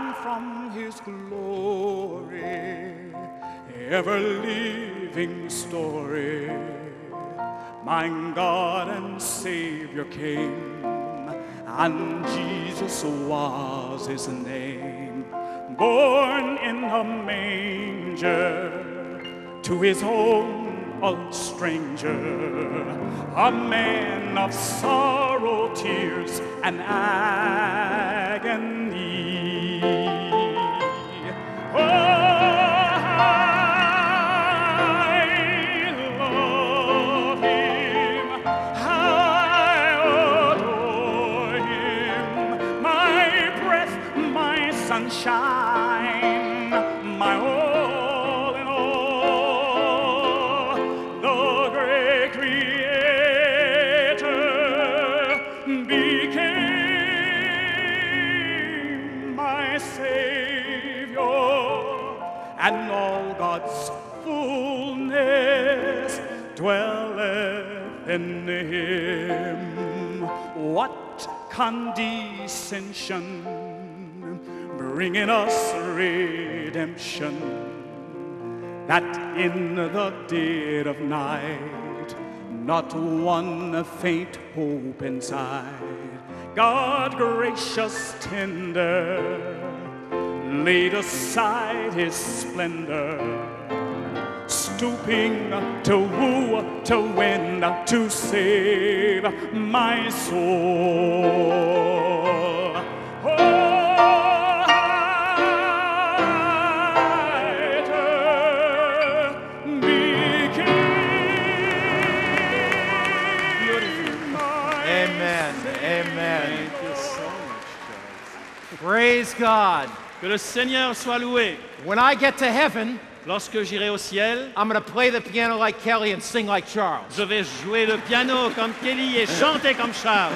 and from his glory, ever-living story, my God and Savior came, and Jesus was his name. Born in a manger, to his home a stranger, a man of sorrow, tears, and agony. Oh, I love him, I adore him, my breath, my sunshine, my all in all, the great Creator became my Savior, and all God's fullness dwelleth in him. What condescension, bringing us redemption, that in the dead of night, not one faint hope inside, God gracious tender, laid aside his splendor, stooping to woo, to win, to save my soul. Oh, Amen. Amen. Thank you so much, Charles. Praise God. Que le Seigneur soit loué. When I get to heaven, Lorsque j'irai au ciel, I'm going to play the piano like Kelly and sing like Charles. je vais jouer le piano comme Kelly et chanter comme Charles.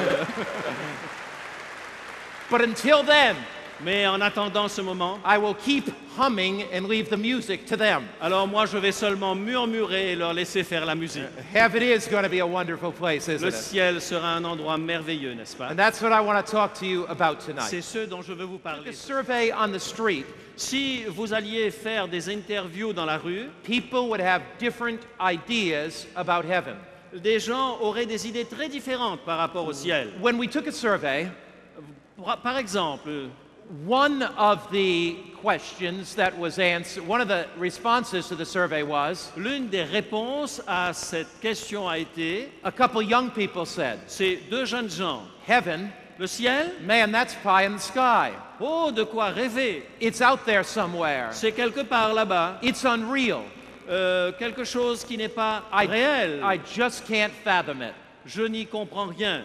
But until then, Mais en attendant ce moment, I will keep humming and leave the music to them. alors moi je vais seulement murmurer et leur laisser faire la musique. Heaven is going to be a wonderful place, isn't Le it? ciel sera un endroit merveilleux, n'est-ce pas? And that's what I want to talk to you about tonight. C'est ce dont je veux vous A parler. survey on the street, Si vous alliez faire des interviews dans la rue, people would have different ideas about heaven. des gens auraient des idées très différentes par rapport au ciel. When we took a survey, Par exemple, one of the questions that was answered, one of the responses to the survey was, l'une des réponses à cette question a été, a couple young people said, c'est deux jeunes gens. heaven, Le ciel, man, that's pie in the sky. oh, de quoi rêver. It's out there somewhere. C'est quelque part là-bas, It's unreal. quelque chose qui n'est pas I réel. just can't fathom it. Je n'y comprends rien.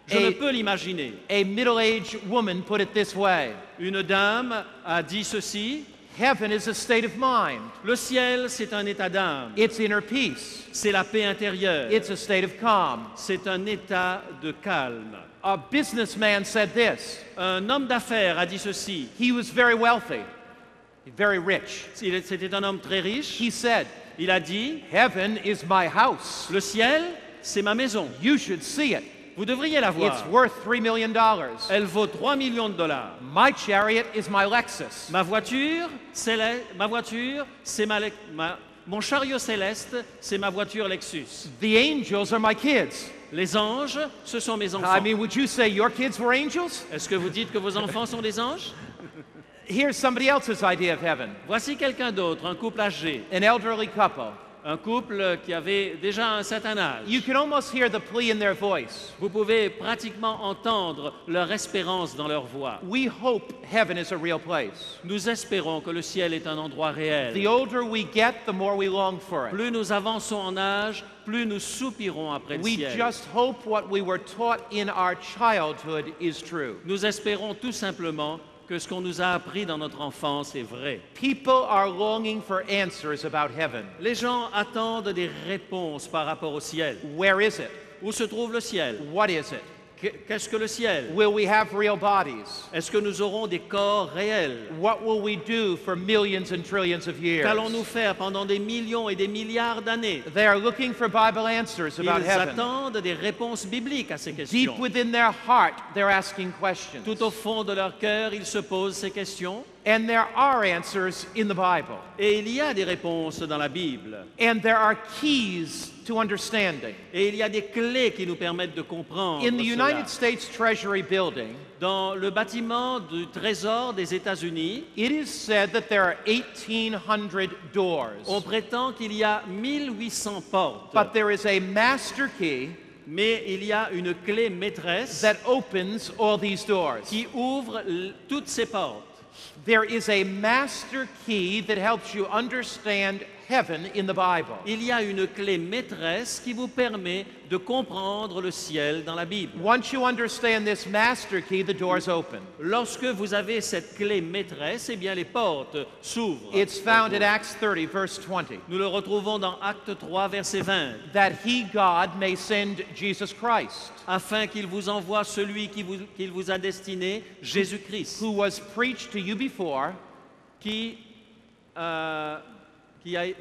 Je Et- ne peux l'imaginer. A middle-aged woman put it this way, Une dame a dit ceci, heaven is a state of mind. le ciel, c'est un état d'âme. It's inner peace. C'est la paix intérieure. It's a state of calm. C'est un état de calme. A businessman said this. Un homme d'affaires a dit ceci. He was very wealthy, very rich. C'était un homme très riche. He said, Il a dit, heaven is my house. le ciel, c'est ma maison. You should see it. Vous devriez la voir. It's worth $3 million. Elle vaut 3 millions de dollars. My chariot is my Lexus. Ma voiture, c'est mon chariot céleste, c'est ma voiture Lexus. The angels are my kids. Les anges, ce sont mes enfants. I mean, would you say your kids were angels? Est-ce que vous dites que vos enfants sont des anges? Here's somebody else's idea of heaven. Voici quelqu'un d'autre, un couple âgé, An elderly couple. un couple qui avait déjà un certain âge. You can almost hear the plea in their voice. Vous pouvez pratiquement entendre leur espérance dans leur voix. We hope heaven is a real place. Nous espérons que le ciel est un endroit The réel. older we get, the more we long for it. Plus nous avançons en âge, plus nous soupirons après le We ciel. just hope what we were taught in our childhood is true. Nous espérons tout simplement que ce qu'on nous a appris dans notre enfance est vrai. People are longing for answers about heaven. Les gens attendent des réponses par rapport au ciel. Where is it? Où se trouve le ciel? What is it? Qu'est-ce que le ciel? Will we have real bodies? Est-ce que nous aurons des corps réels? What will we do for millions and trillions of years? Qu'allons-nous faire pendant des millions et des milliards d'années? They are looking for Bible answers about Ils heaven. attendent des réponses bibliques à ces Deep questions. within their heart, they're asking questions. Tout au fond de leur cœur, ils se posent ces questions. And there are answers in the Bible. Et il y a des réponses dans la Bible. And there are keys to understanding. Et il y a des clés qui nous permettent de comprendre In the cela. United States Treasury Building, Dans le bâtiment du Trésor des États-Unis, it is said that there are 1,800 doors. on prétend qu'il y a 1800 portes. But there is a master key Mais il y a une clé maîtresse that opens all these doors. qui ouvre toutes ces portes. There is a master key that helps you understand heaven in the Bible. Il y a une clé maîtresse qui vous permet de comprendre le ciel dans la Bible. Once you understand this master key, the doors open. Lorsque vous avez cette clé maîtresse, eh bien les portes s'ouvrent. It's found in Acts 30, verse 20, Nous le retrouvons dans Acte 3, verset 20. that he, God, may send Jesus Christ, Afin qu'il vous envoie celui qu'il vous a destiné, Jésus-Christ, who was preached to you before, qui a,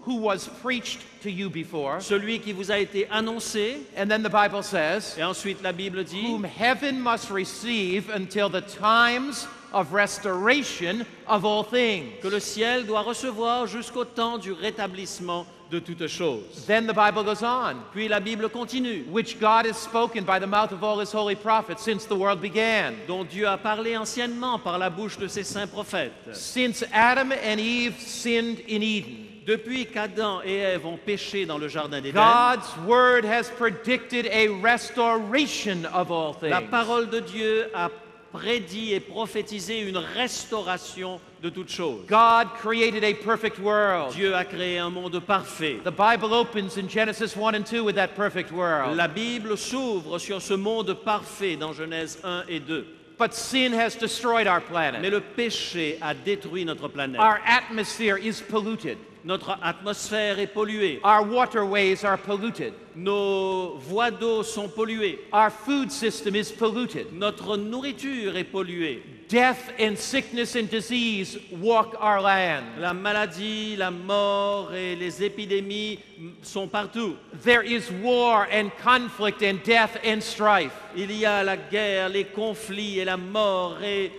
who was preached to you before. celui qui vous a été annoncé. And then the Bible says, Et ensuite la Bible dit whom heaven must receive until the times of restoration of all things. que le ciel doit recevoir jusqu'au temps du rétablissement de toutes choses. Then the Bible goes on, Puis la Bible continue, which God has spoken by the mouth of all his holy prophets since the world began. dont Dieu a parlé anciennement par la bouche de ses saints prophètes. Since Adam and Eve sinned in Eden, Depuis qu'Adam et Ève ont péché dans le jardin d'Éden, God's word has predicted a restoration of all la things. parole de Dieu a prédit et prophétisé une restauration de toutes choses. God created a perfect world. Dieu a créé un monde parfait. The Bible opens in Genesis 1 and 2 with that perfect world. La Bible s'ouvre sur ce monde parfait dans Genèse 1 et 2. But sin has destroyed our Mais planet. le péché a détruit notre planète. Our atmosphere is polluted. Notre atmosphère est polluée. Our waterways are polluted. Nos voies d'eau sont polluées. Our food system is polluted. Notre nourriture est polluée. Death and sickness and disease walk our land. La maladie, la mort et les épidémies sont partout. There is war and conflict and death and strife. Il y a la guerre, les conflits et la mort et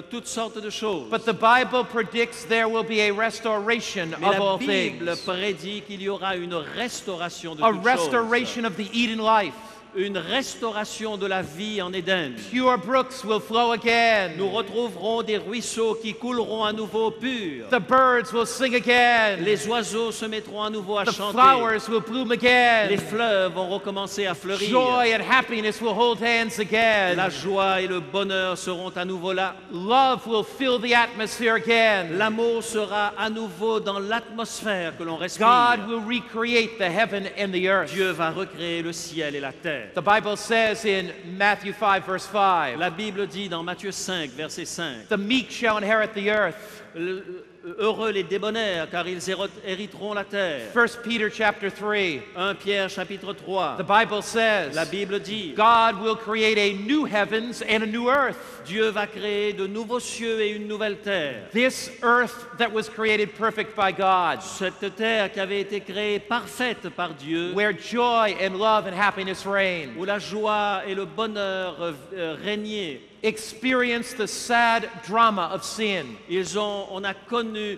toutes sortes de choses. But the Bible predicts there will be a restoration Mais of la all Bible things. prédit qu'il y aura une restauration de A toutes choses. restoration of the Eden life. Une restauration de la vie en Éden. Pure brooks will flow again. Nous retrouverons des ruisseaux qui couleront à nouveau purs. The birds will sing again. Les oiseaux se mettront à nouveau à The chanter. flowers will bloom again. Les fleuves vont recommencer à fleurir. Joy and happiness will hold hands again. La joie et le bonheur seront à nouveau là. Love will fill the atmosphere again. L'amour sera à nouveau dans l'atmosphère que l'on respire. God will recreate the heaven and the earth. Dieu va recréer le ciel et la terre. The Bible says in Matthew 5, verse 5, La Bible dit dans Matthieu 5, verset 5, the meek shall inherit the earth. heureux les débonnaires, car ils hériteront la terre. 1 Peter chapter 3, 1 Pierre chapitre 3, the Bible says, la Bible dit, God will create a new heavens and a new earth. Dieu va créer de nouveaux cieux et une nouvelle terre. This earth that was created perfect by God, Cette terre qui avait été créée parfaite par Dieu, where joy and love and happiness reign, où la joie et le bonheur régnaient. experienced the sad drama of sin On a connu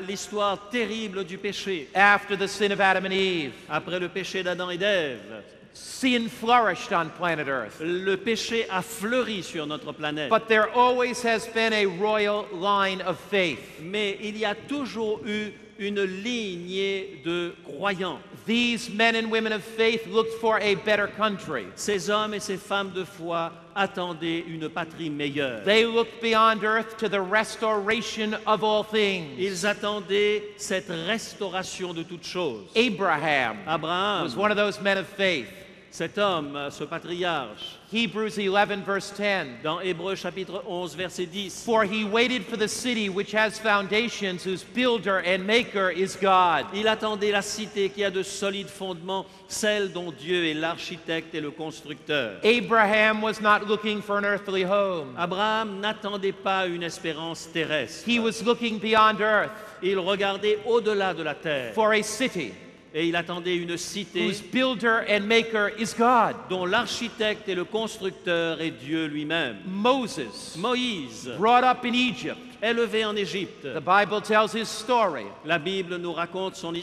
l'histoire terrible du péché. after the sin of Adam and Eve. Après le péché d'Adam et d'Ève, Sin flourished on planet Earth. le péché a fleuri sur notre planète. But there always has been a royal line of faith. Mais il y a toujours eu une lignée de croyants. These men and women of faith looked for a better country. Ces hommes et ces femmes de foi attendaient une patrie meilleure. They looked beyond earth to the restoration of all things. Ils attendaient cette restauration de toutes choses. Abraham Abraham was one of those men of faith. Cet homme, ce patriarche, Hebrews 11, verse 10. dans Hébreux chapitre 11, verset 10, For he waited for the city which has foundations, whose builder and maker is God. il attendait la cité qui a de solides fondements, celle dont Dieu est l'architecte et le constructeur. Abraham was not looking for an earthly home. Abraham n'attendait pas une espérance terrestre. He was looking beyond earth Il regardait au-delà de la terre for a city et il attendait une cité whose builder and maker is God. dont l'architecte et le constructeur est Dieu lui-même. Moses, Moïse, brought up in Egypt, élevé en Égypte, the Bible tells his story. la Bible nous raconte son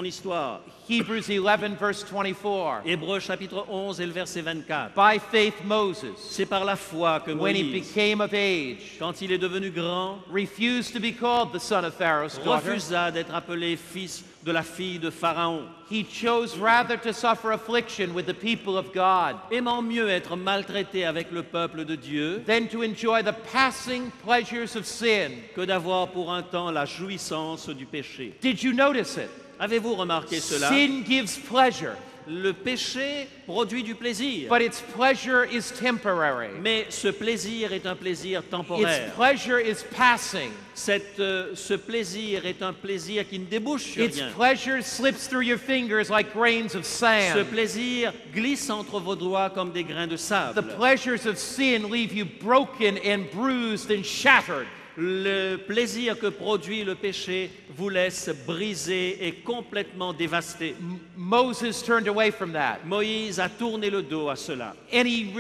histoire. Hebrews 11, verse 24. Hébreux chapitre 11 et le verset 24. By faith, Moses, C'est par la foi que when he Moïse, became of age, quand il est devenu grand, refused to be called the son of Pharaoh's daughter. refusa d'être appelé fils de la fille de Pharaon, He chose rather to suffer affliction with the people of God aimant mieux être maltraité avec le peuple de Dieu than to enjoy the passing pleasures of sin. que d'avoir pour un temps la jouissance du péché. Did you notice it? Avez-vous remarqué cela? Sin gives pleasure, Le péché produit du plaisir, but its pleasure is temporary. mais ce plaisir est un plaisir Its temporaire. pleasure is passing. Ce plaisir est un plaisir qui ne débouche sur Its rien. pleasure slips through your fingers like grains of Ce sand. plaisir glisse entre vos doigts comme des grains de The sable. pleasures of sin leave you broken and bruised and shattered. Le plaisir que produit le péché vous laisse brisé et complètement dévasté. Moses turned away from that. Moïse a tourné le dos à cela. And he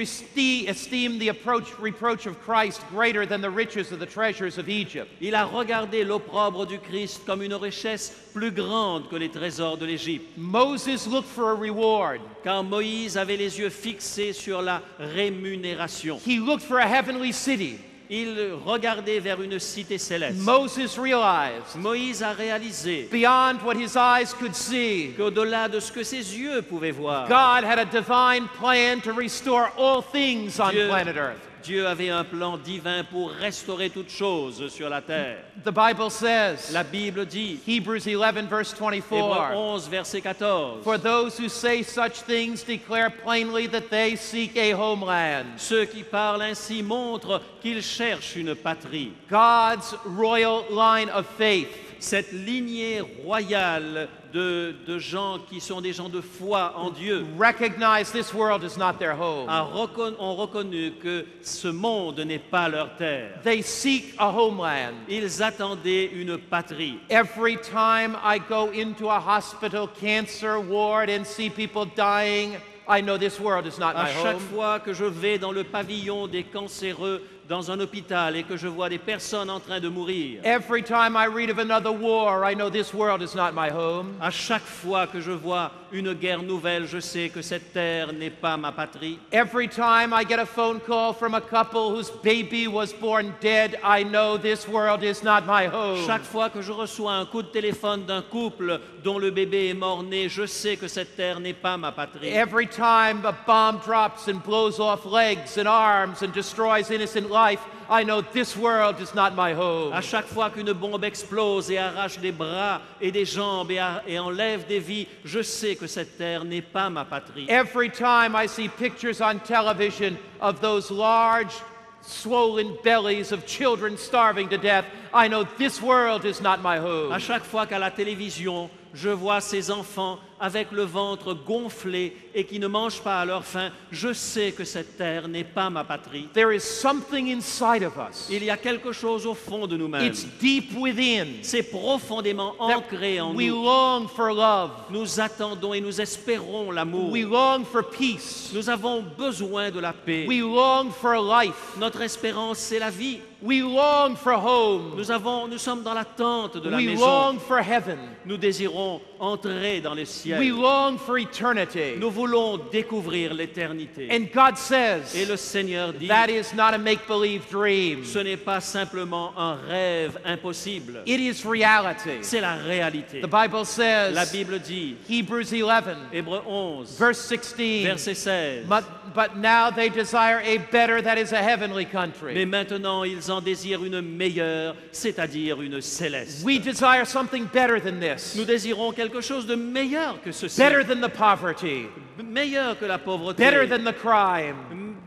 esteemed the reproach of Christ greater than the riches of the treasures of Egypt. Il a regardé l'opprobre du Christ comme une richesse plus grande que les trésors de l'Égypte. Moses looked for a reward. Car Moïse avait les yeux fixés sur la rémunération. He looked for a heavenly city. Il regardait vers une cité céleste. Moses realized, Moïse a réalisé beyond what his eyes could see, qu'au-delà de ce que ses yeux pouvaient voir, God had a divine plan to restore all things on Dieu, planet Earth. Dieu avait un plan divin pour restaurer toutes choses sur la terre. The Bible says, La Bible dit, Hebrews 11, verse Hébreux 24, 11, verset 14, for those who say such things declare plainly that they seek a homeland. ceux qui parlent ainsi montrent qu'ils cherchent une patrie. God's royal line of faith. Cette lignée royale de gens qui sont des gens de foi en Dieu Recognize this world is not their home. ont reconnu que ce monde n'est pas leur terre. They seek a homeland. Ils attendaient une patrie. Every time I go into a hospital cancer ward and see people dying, I know this world is not À my chaque home. fois que je vais dans le pavillon des cancéreux dans un hôpital et que je vois des personnes en train de mourir, Every time I read of another war, I know this world is not my home. à chaque fois que je vois une guerre nouvelle, je sais que cette terre n'est pas ma patrie. Every time I get a phone call from a couple whose baby was born dead, I know this world is not my home. Chaque fois que je reçois un coup de téléphone d'un couple dont le bébé est mort-né, je sais que cette terre n'est pas ma patrie. Every time a bomb drops and blows off legs and arms and destroys innocent life, I know this world is not my home. À chaque fois qu'une bombe explose et arrache des bras et des jambes et enlève des vies, je sais que cette terre n'est pas ma patrie. Every time I see pictures on television of those large, swollen bellies of children starving to death, I know this world is not my home. À chaque fois qu'à la télévision, je vois ces enfants avec le ventre gonflé et qui ne mangent pas à leur faim, je sais que cette terre n'est pas ma patrie. There is something inside of us. Il y a quelque chose au fond de nous-mêmes. It's deep within C'est profondément ancré en that we nous. long for love. Nous attendons et nous espérons l'amour. We long for peace. Nous avons besoin de la paix. We long for life. Notre espérance, c'est la vie. We long for home. Nous sommes dans l'attente de la We maison. long for heaven. Nous désirons entrer dans les ciels. We long for eternity. Nous voulons découvrir l'éternité. And God Et says le Seigneur dit, that is not a make-believe dream. ce n'est pas simplement un rêve impossible. It is reality. C'est la réalité. The Bible La says, Bible dit, Hebrews 11, Hébreux 11, verse 16, verset 16, but now they desire a better, that is a heavenly mais country. maintenant ils en désirent une meilleure, c'est-à-dire une céleste. We desire something better than this. Nous désirons quelque chose de meilleur que ceci, better than the poverty, meilleur que la pauvreté, better than the crime,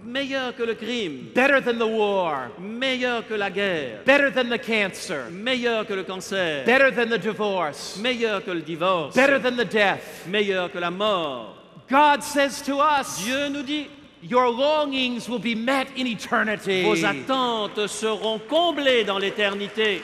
meilleur que le crime, better than the war, meilleur que la guerre, better than the cancer, meilleur que le cancer, better than the divorce, meilleur que le divorce, better than the death. meilleur que la mort. God says to us, Dieu nous dit, your longings will be met in eternity. vos attentes seront comblées dans l'éternité.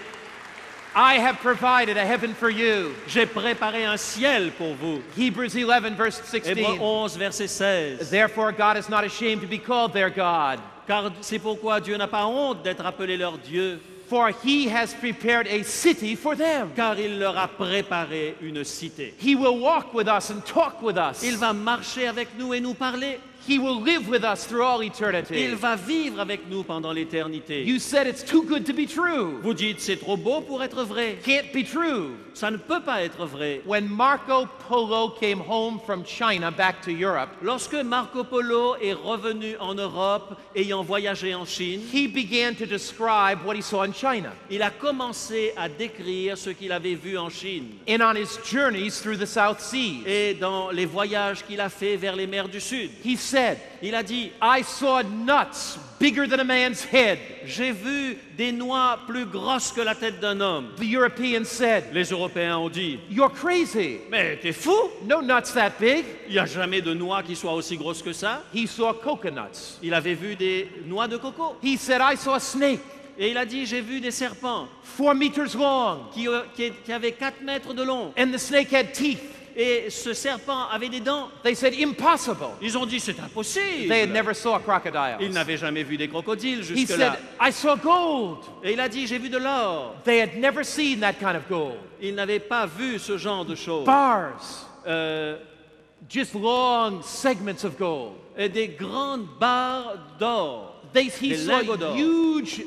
I have provided a heaven for you. J'ai préparé un ciel pour vous. Hebrews 11, verse Hébreux 16. 11, verset 16. Therefore, God is not ashamed to be called their God, Car c'est pourquoi Dieu n'a pas honte d'être appelé leur Dieu, for he has prepared a city for them. car il leur a préparé une cité. He will walk with us and talk with us. Il va marcher avec nous et nous parler. He will live with us through all Il eternity. va vivre avec nous pendant l'éternité. You said it's too good to be true. Vous dites c'est trop beau pour être vrai. Can't be true. Ça ne peut pas être vrai. When Marco Polo came home from China back to Europe, Lorsque Marco Polo est revenu en Europe, ayant voyagé en Chine, he began to describe what he saw in China. il a commencé à décrire ce qu'il avait vu en Chine. And on his journeys through the South Seas, Et dans les voyages qu'il a fait vers les mers du Sud, he said, il a dit, I saw nuts bigger than a man's head. j'ai vu des noix plus grosses que la tête d'un homme. The Europeans said, Les Européens ont dit, you're crazy. mais t'es fou, No nuts that big. il n'y a jamais de noix qui soient aussi grosses que ça. He saw coconuts. Il avait vu des noix de coco. He said, I saw a snake Et il a dit, j'ai vu des serpents 4 meters long, qui avaient 4 mètres de long. and the snake had teeth. Et ce serpent avait des dents. They said, impossible. Ils ont dit, c'est impossible. They had never saw Ils crocodiles. n'avaient jamais vu des crocodiles He said, jusque-là. I saw gold. Et il a dit, j'ai vu de l'or. They had never seen that kind of gold. Ils n'avaient pas vu ce genre de choses. Bars, Euh, just long segments of gold. et des grandes barres d'or. He Des saw lingots d'or. huge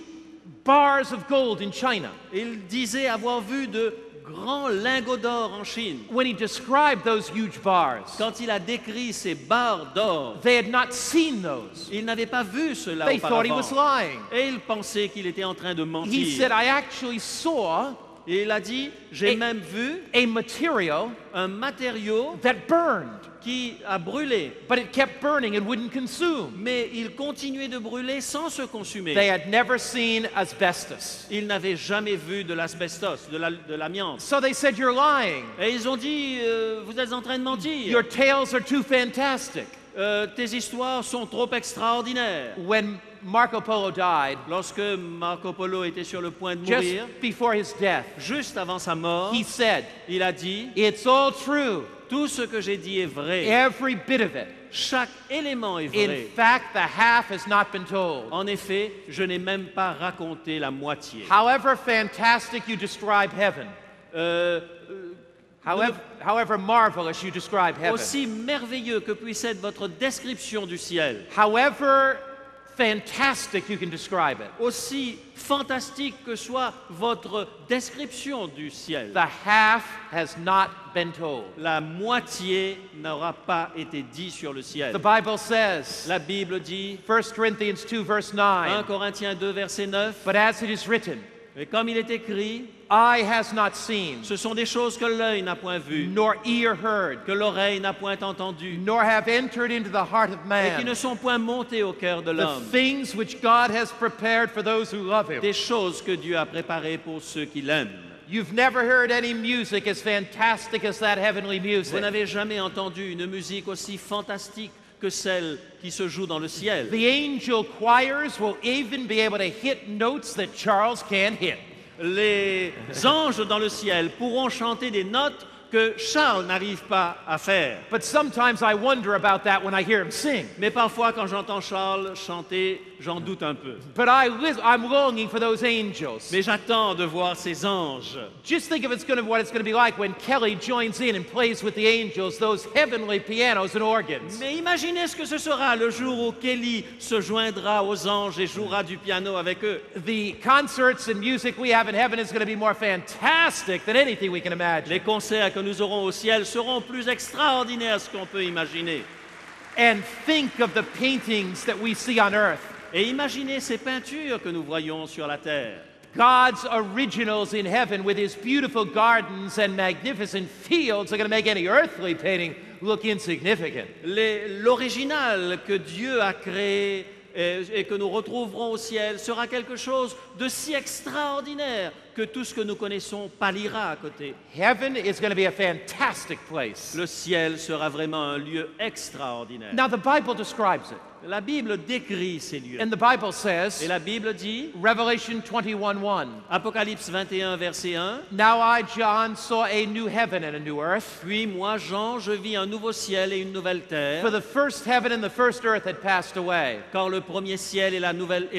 bars of gold in China. Il disait avoir vu de grands lingots d'or en Chine. When he described those huge bars, Quand il a décrit ces barres d'or, they had not seen those. il n'avait pas vu cela They thought he was auparavant. lying. Et il pensait qu'il était en train de He mentir. said, I actually saw Et il a dit, j'ai Et- même vu a material un matériau that burned, qui a brûlé, but it kept burning and wouldn't consume. mais il continuait de brûler sans se They consumer. had never seen asbestos. Ils n'avaient jamais vu de l'asbestos, de l'amiante. So they said, you're lying. Et ils ont dit, vous êtes en train de mentir. Your tales are too fantastic. Tes histoires sont trop extraordinaires. When Marco Polo died, Lorsque Marco Polo était sur le point de just mourir, before his death, juste avant sa mort, he said, il a dit, it's all true. tout ce que j'ai dit est vrai. Every bit of it. Chaque élément est In vrai. fact, the half has not been told. En effet, je n'ai même pas raconté la moitié. However fantastic you describe heaven, Euh, however marvelous you describe heaven, aussi merveilleux que puisse être votre description du ciel, however fantastic you can describe it, aussi fantastique que soit votre description du ciel, the half has not been told. la moitié n'aura pas été dit sur le ciel. The Bible says, La Bible dit, 1 Corinthians 2, verse 1 9, Corinthiens 2, verset 9, but as it is written, et comme il est écrit, eye has not seen, ce sont des choses que l'œil n'a point vues, nor ear heard, que l'oreille n'a point entendues, nor have entered into the heart of et qui ne man, sont point montées au cœur de the l'homme. things which God has prepared for those who love him. Des choses que Dieu a préparées pour ceux qui l'aiment. You've never heard any music as fantastic as that heavenly Vous music. n'avez jamais entendu une musique aussi fantastique que celle qui se joue dans le ciel. The angel choirs will even be able to hit notes that Charles can't hit. Les anges dans le ciel pourront chanter des notes que Charles n'arrive pas à faire. But sometimes I wonder about that when I hear him sing. Mais parfois, quand j'entends Charles chanter, j'en doute un peu. But I'm longing for those angels. Mais j'attends de voir ces anges. Just think of what it's going to be like when Kelly joins in and plays with the angels, those heavenly pianos and organs. Mais imaginez ce que ce sera le jour où Kelly se joindra aux anges et jouera du piano avec eux. The concerts and music we have in heaven is going to be more fantastic than anything we can imagine. Les concerts que nous aurons au ciel seront plus extraordinaires que ce qu'on peut imaginer. And think of the paintings that we see on earth. Et imaginez ces peintures que nous voyons sur la terre. God's originals in heaven with his beautiful gardens and magnificent fields are going to make any earthly painting look insignificant. L'original que Dieu a créé et que nous retrouverons au ciel sera quelque chose de si extraordinaire que tout ce que nous connaissons pâlira à côté. Heaven is going to be a fantastic place. Le ciel sera vraiment un lieu extraordinaire. Now, the Bible describes it. La Bible décrit ces lieux. And the Bible Et says, la Bible dit, Revelation 21:1, Apocalypse 21, verset 1, Now I, John, saw a new heaven and a new earth. puis moi, Jean, je vis un nouveau ciel et une nouvelle For terre, the first heaven and the first earth had passed away. car le premier ciel et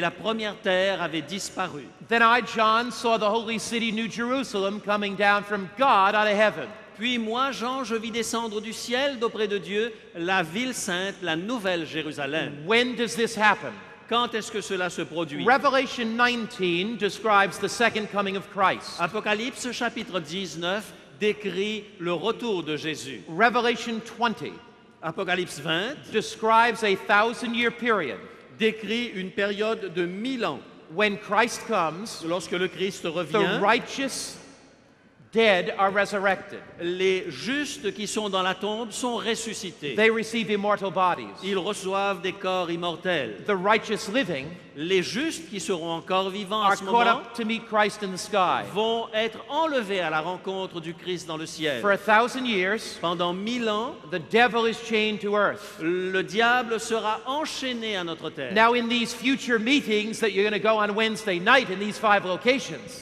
la première terre avaient disparu. Then I, John, saw the holy city, New Jerusalem, coming down from God out of heaven. Puis moi, Jean, je vis descendre du ciel d'auprès de Dieu la ville sainte, la nouvelle Jérusalem. When does this happen? Quand est-ce que cela se produit? Revelation 19 describes the second coming of Christ. Apocalypse chapitre 19 décrit le retour de Jésus. Revelation 20 Apocalypse 20 describes a 1,000-year period décrit une période de 1000 ans. when Christ comes. Lorsque le Christ The revient, righteous dead are resurrected. les justes qui sont dans la tombe sont ressuscités. They receive immortal bodies. Ils reçoivent des corps immortels. The righteous living Les justes qui seront encore vivants à are ce caught moment up to meet Christ in the sky. vont être enlevés à la rencontre du Christ dans le ciel. For 1,000 years, Pendant 1000 ans, the devil is chained to earth. le diable sera enchaîné à notre terre. Now, in these future meetings that you're going to go on Wednesday night in these 5 locations,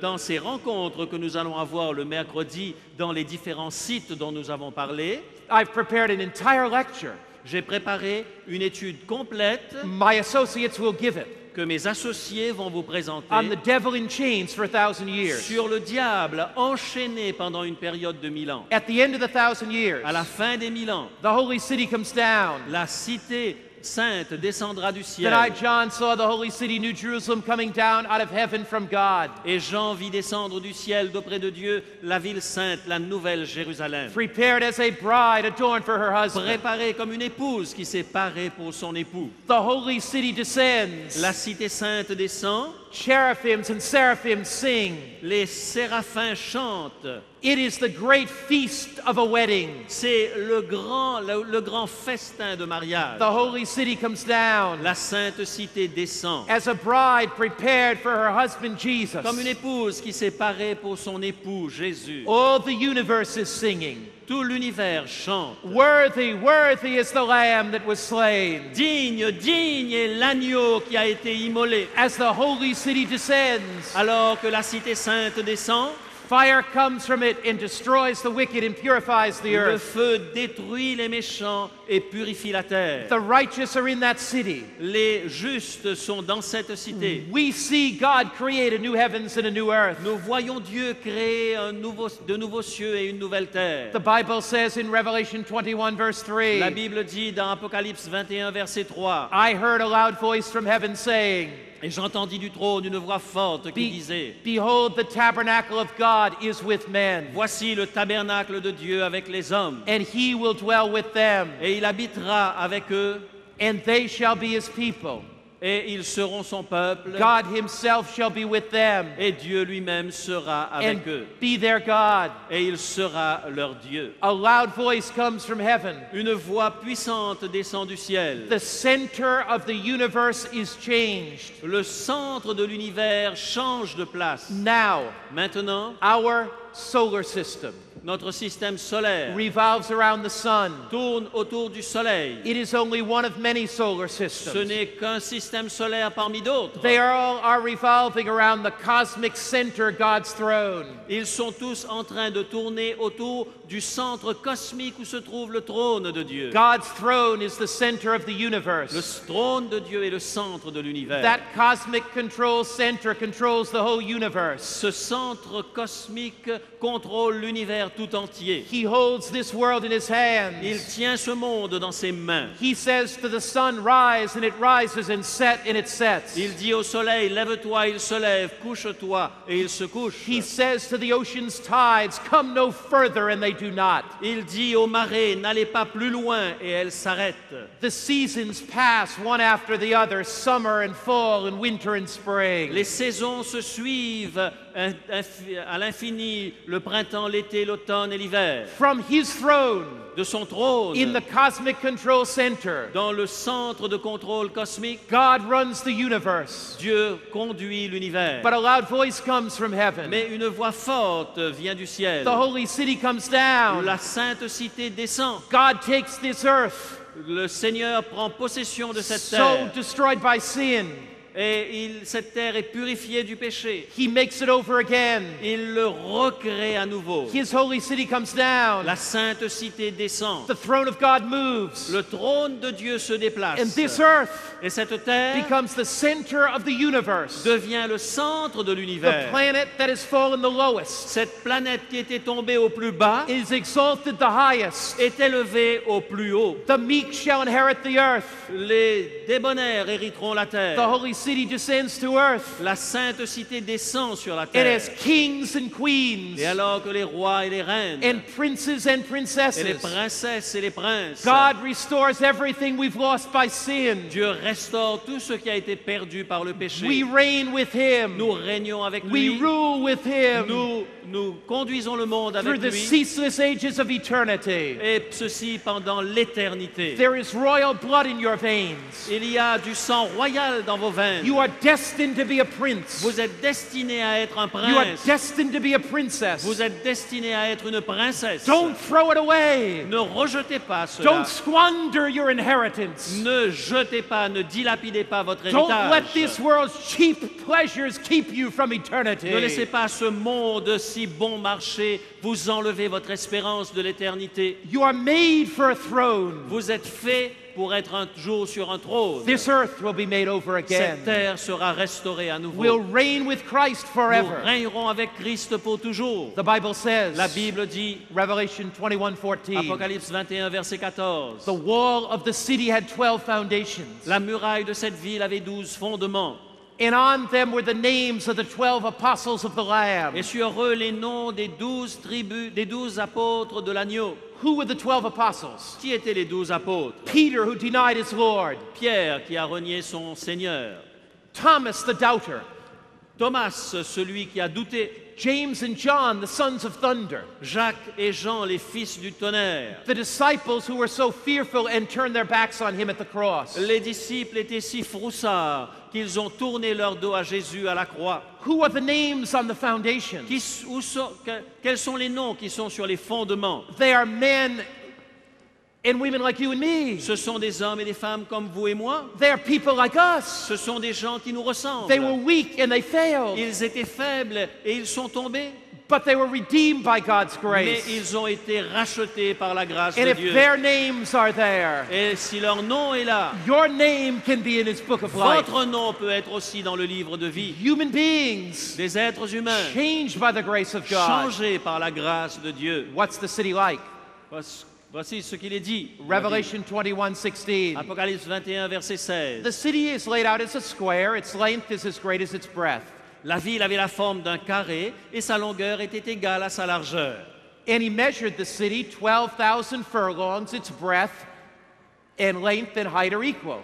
Dans ces rencontres que nous allons avoir le mercredi dans les différents sites dont nous avons parlé, I've prepared an entire lecture. j'ai préparé une étude complète My associates will give it que mes associés vont vous présenter on the devil in chains for 1,000 years. sur le diable enchaîné pendant une période de 1000 ans. At the end of the 1,000 years, À la fin des 1000 ans, the holy city comes down. la cité sainte descendra du Then I, ciel. John, saw the holy city, New Jerusalem, coming down out of heaven from God, Et Jean vit descendre du ciel d'auprès de Dieu la ville sainte, la nouvelle Jérusalem, prepared as a bride adorned for her husband. préparée comme une épouse qui s'est parée pour son époux. The holy city descends. La cité sainte descend, Cherubim and seraphim sing. les séraphins chantent. It is the great feast of a wedding. C'est le grand festin de mariage. The holy city comes down La sainte cité descend as a bride prepared for her husband Jesus. comme une épouse qui s'est parée pour son époux Jésus. All the universe is singing. Tout l'univers chante. Worthy, worthy is the lamb that was slain. Digne, digne est l'agneau qui a été immolé. As the holy city descends, Alors que la cité sainte descend, fire comes from it and destroys the wicked and purifies the le earth. feu détruit les méchants et purifie la terre. The righteous are in that city. Les justes sont dans cette cité. We see God create a new heavens and a new earth. Nous voyons Dieu créer de nouveaux cieux et une nouvelle terre. The Bible says in Revelation 21, verse 3, La Bible dit dans Apocalypse 21, verset 3, I heard a loud voice from heaven saying, et j'entendis du trône une voix forte qui disait, Behold, the tabernacle of God is with men, voici le tabernacle de Dieu avec les hommes, and he will dwell with them, et il habitera avec eux, and they shall be his people. et ils seront son peuple, God himself shall be with them, et Dieu lui-même sera avec and eux, be their God. et il sera leur Dieu. A loud voice comes from heaven. Une voix puissante descend du ciel. The center of the universe is changed. Le centre de l'univers change de place. Now, Maintenant, our solar system notre système solaire revolves around the sun. tourne autour du soleil. It is only one of many solar Ce systems. n'est qu'un système solaire parmi d'autres. They all are revolving around the cosmic center, God's throne. Ils sont tous en train de tourner autour du centre cosmique où se trouve le trône de Dieu. God's throne is the center of the Le universe. trône de Dieu est le centre de l'univers. That cosmic control center controls the whole universe. Ce centre cosmique contrôle l'univers l'univers tout entier. He holds this world in his hands. Il tient ce monde dans ses mains. He says to the sun, rise, and it rises, and set, and it sets. Il dit au soleil, lève-toi, il se lève, couche-toi, et il se couche. He says to the ocean's tides, come no further, and they do not. Il dit aux marées, n'allez pas plus loin, et elles s'arrêtent. The seasons pass one after the other, summer and fall and winter and spring. Les saisons se suivent à l'infini, le printemps, l'été, l'automne et l'hiver. From his throne, De son trône, in the cosmic control center, dans le centre de contrôle cosmique, God runs the universe. Dieu conduit l'univers. But a loud voice comes from heaven. Mais une voix forte vient du ciel. The holy city comes down. La sainte cité descend. God takes this earth, Le Seigneur prend possession de cette so terre. destroyed by sin. Et cette terre est purifiée du péché. He makes it over again. Il le recrée à nouveau. His holy city comes down. La sainte cité descend. The throne of God moves. Le trône de Dieu se déplace. And this earth Et cette terre becomes the center of the universe. devient le centre de The l'univers. planet that has fallen the lowest Cette planète qui était tombée au plus bas is exalted the highest. est élevée au plus haut. The meek shall inherit the earth. Les débonnaires hériteront la The terre. holy city descends to earth. La sainte cité descend sur la It terre. has kings and queens Et alors que les rois et les reines and princes and et les princesses. princesses et les princes, God restores everything we've lost by sin. Dieu restaure tout ce qui a été perdu par le péché. We reign with him. Nous régnons avec We lui. rule with him Nous conduisons le monde through avec the lui. ceaseless ages of eternity. Et ceci pendant l'éternité. There is royal blood in your veins. Il y a du sang royal dans vos veines. You are destined to be a prince. Vous êtes destiné à être un You are prince. destined to be a princess. Vous êtes destiné à être une princesse. Don't throw it away. Ne rejetez pas cela. Don't squander your inheritance. Ne jetez pas, ne dilapidez pas votre Don't let héritage. this world's cheap pleasures keep you from eternity. Ne laissez pas ce monde si bon marché vous enlever votre espérance de l'éternité. You are made for a throne. Vous êtes fait pour être un jour sur un trône. This earth will be made over again. Cette terre sera restaurée à nouveau. We'll reign with Christ Nous forever. régnerons avec Christ pour toujours. The Bible says, La Bible dit, Revelation 21:14, Apocalypse 21, verset 14, the wall of the city had 12 foundations, la muraille de cette ville avait 12 fondements. and on them were the names of the 12 apostles of the Lamb. Et sur eux les noms des 12 tribus, des 12 apôtres de l'agneau. Who were the 12 apostles? Qui étaient les 12 apôtres? Peter, who denied his Lord. Pierre qui a renié son Seigneur. Thomas, the doubter. Thomas, celui qui a douté. James and John, the sons of thunder. Jacques et Jean, les fils du tonnerre. The disciples who were so fearful and turned their backs on him at the cross. Les disciples étaient si froussards qu'ils ont tourné leur dos à Jésus à la croix. Who are the names on the foundation? Quels sont les noms qui sont sur les fondements? They are men and women like you and me. Ce sont des hommes et des femmes comme vous et moi. They are people like us. Ce sont des gens qui nous ressemblent. They were weak and they failed, Ils étaient faibles et ils sont tombés. but they were redeemed by God's Mais grace. ils ont été rachetés par la grâce And de if Dieu. their names are there, Et si leur nom est là, your name can be in his book of life. votre nom peut être aussi dans le livre de vie. Human beings Des êtres humains changed by the grace of God. changés par la grâce de Dieu. What's the city like? Voici ce qu'il est dit. Revelation 21:16. Apocalypse 21, verset 16. The city is laid out as a square. Its length is as great as its breadth. La ville avait la forme d'un carré et sa longueur était égale à sa largeur. And he measured the city 12,000 furlongs. Its breadth and length and height are equal.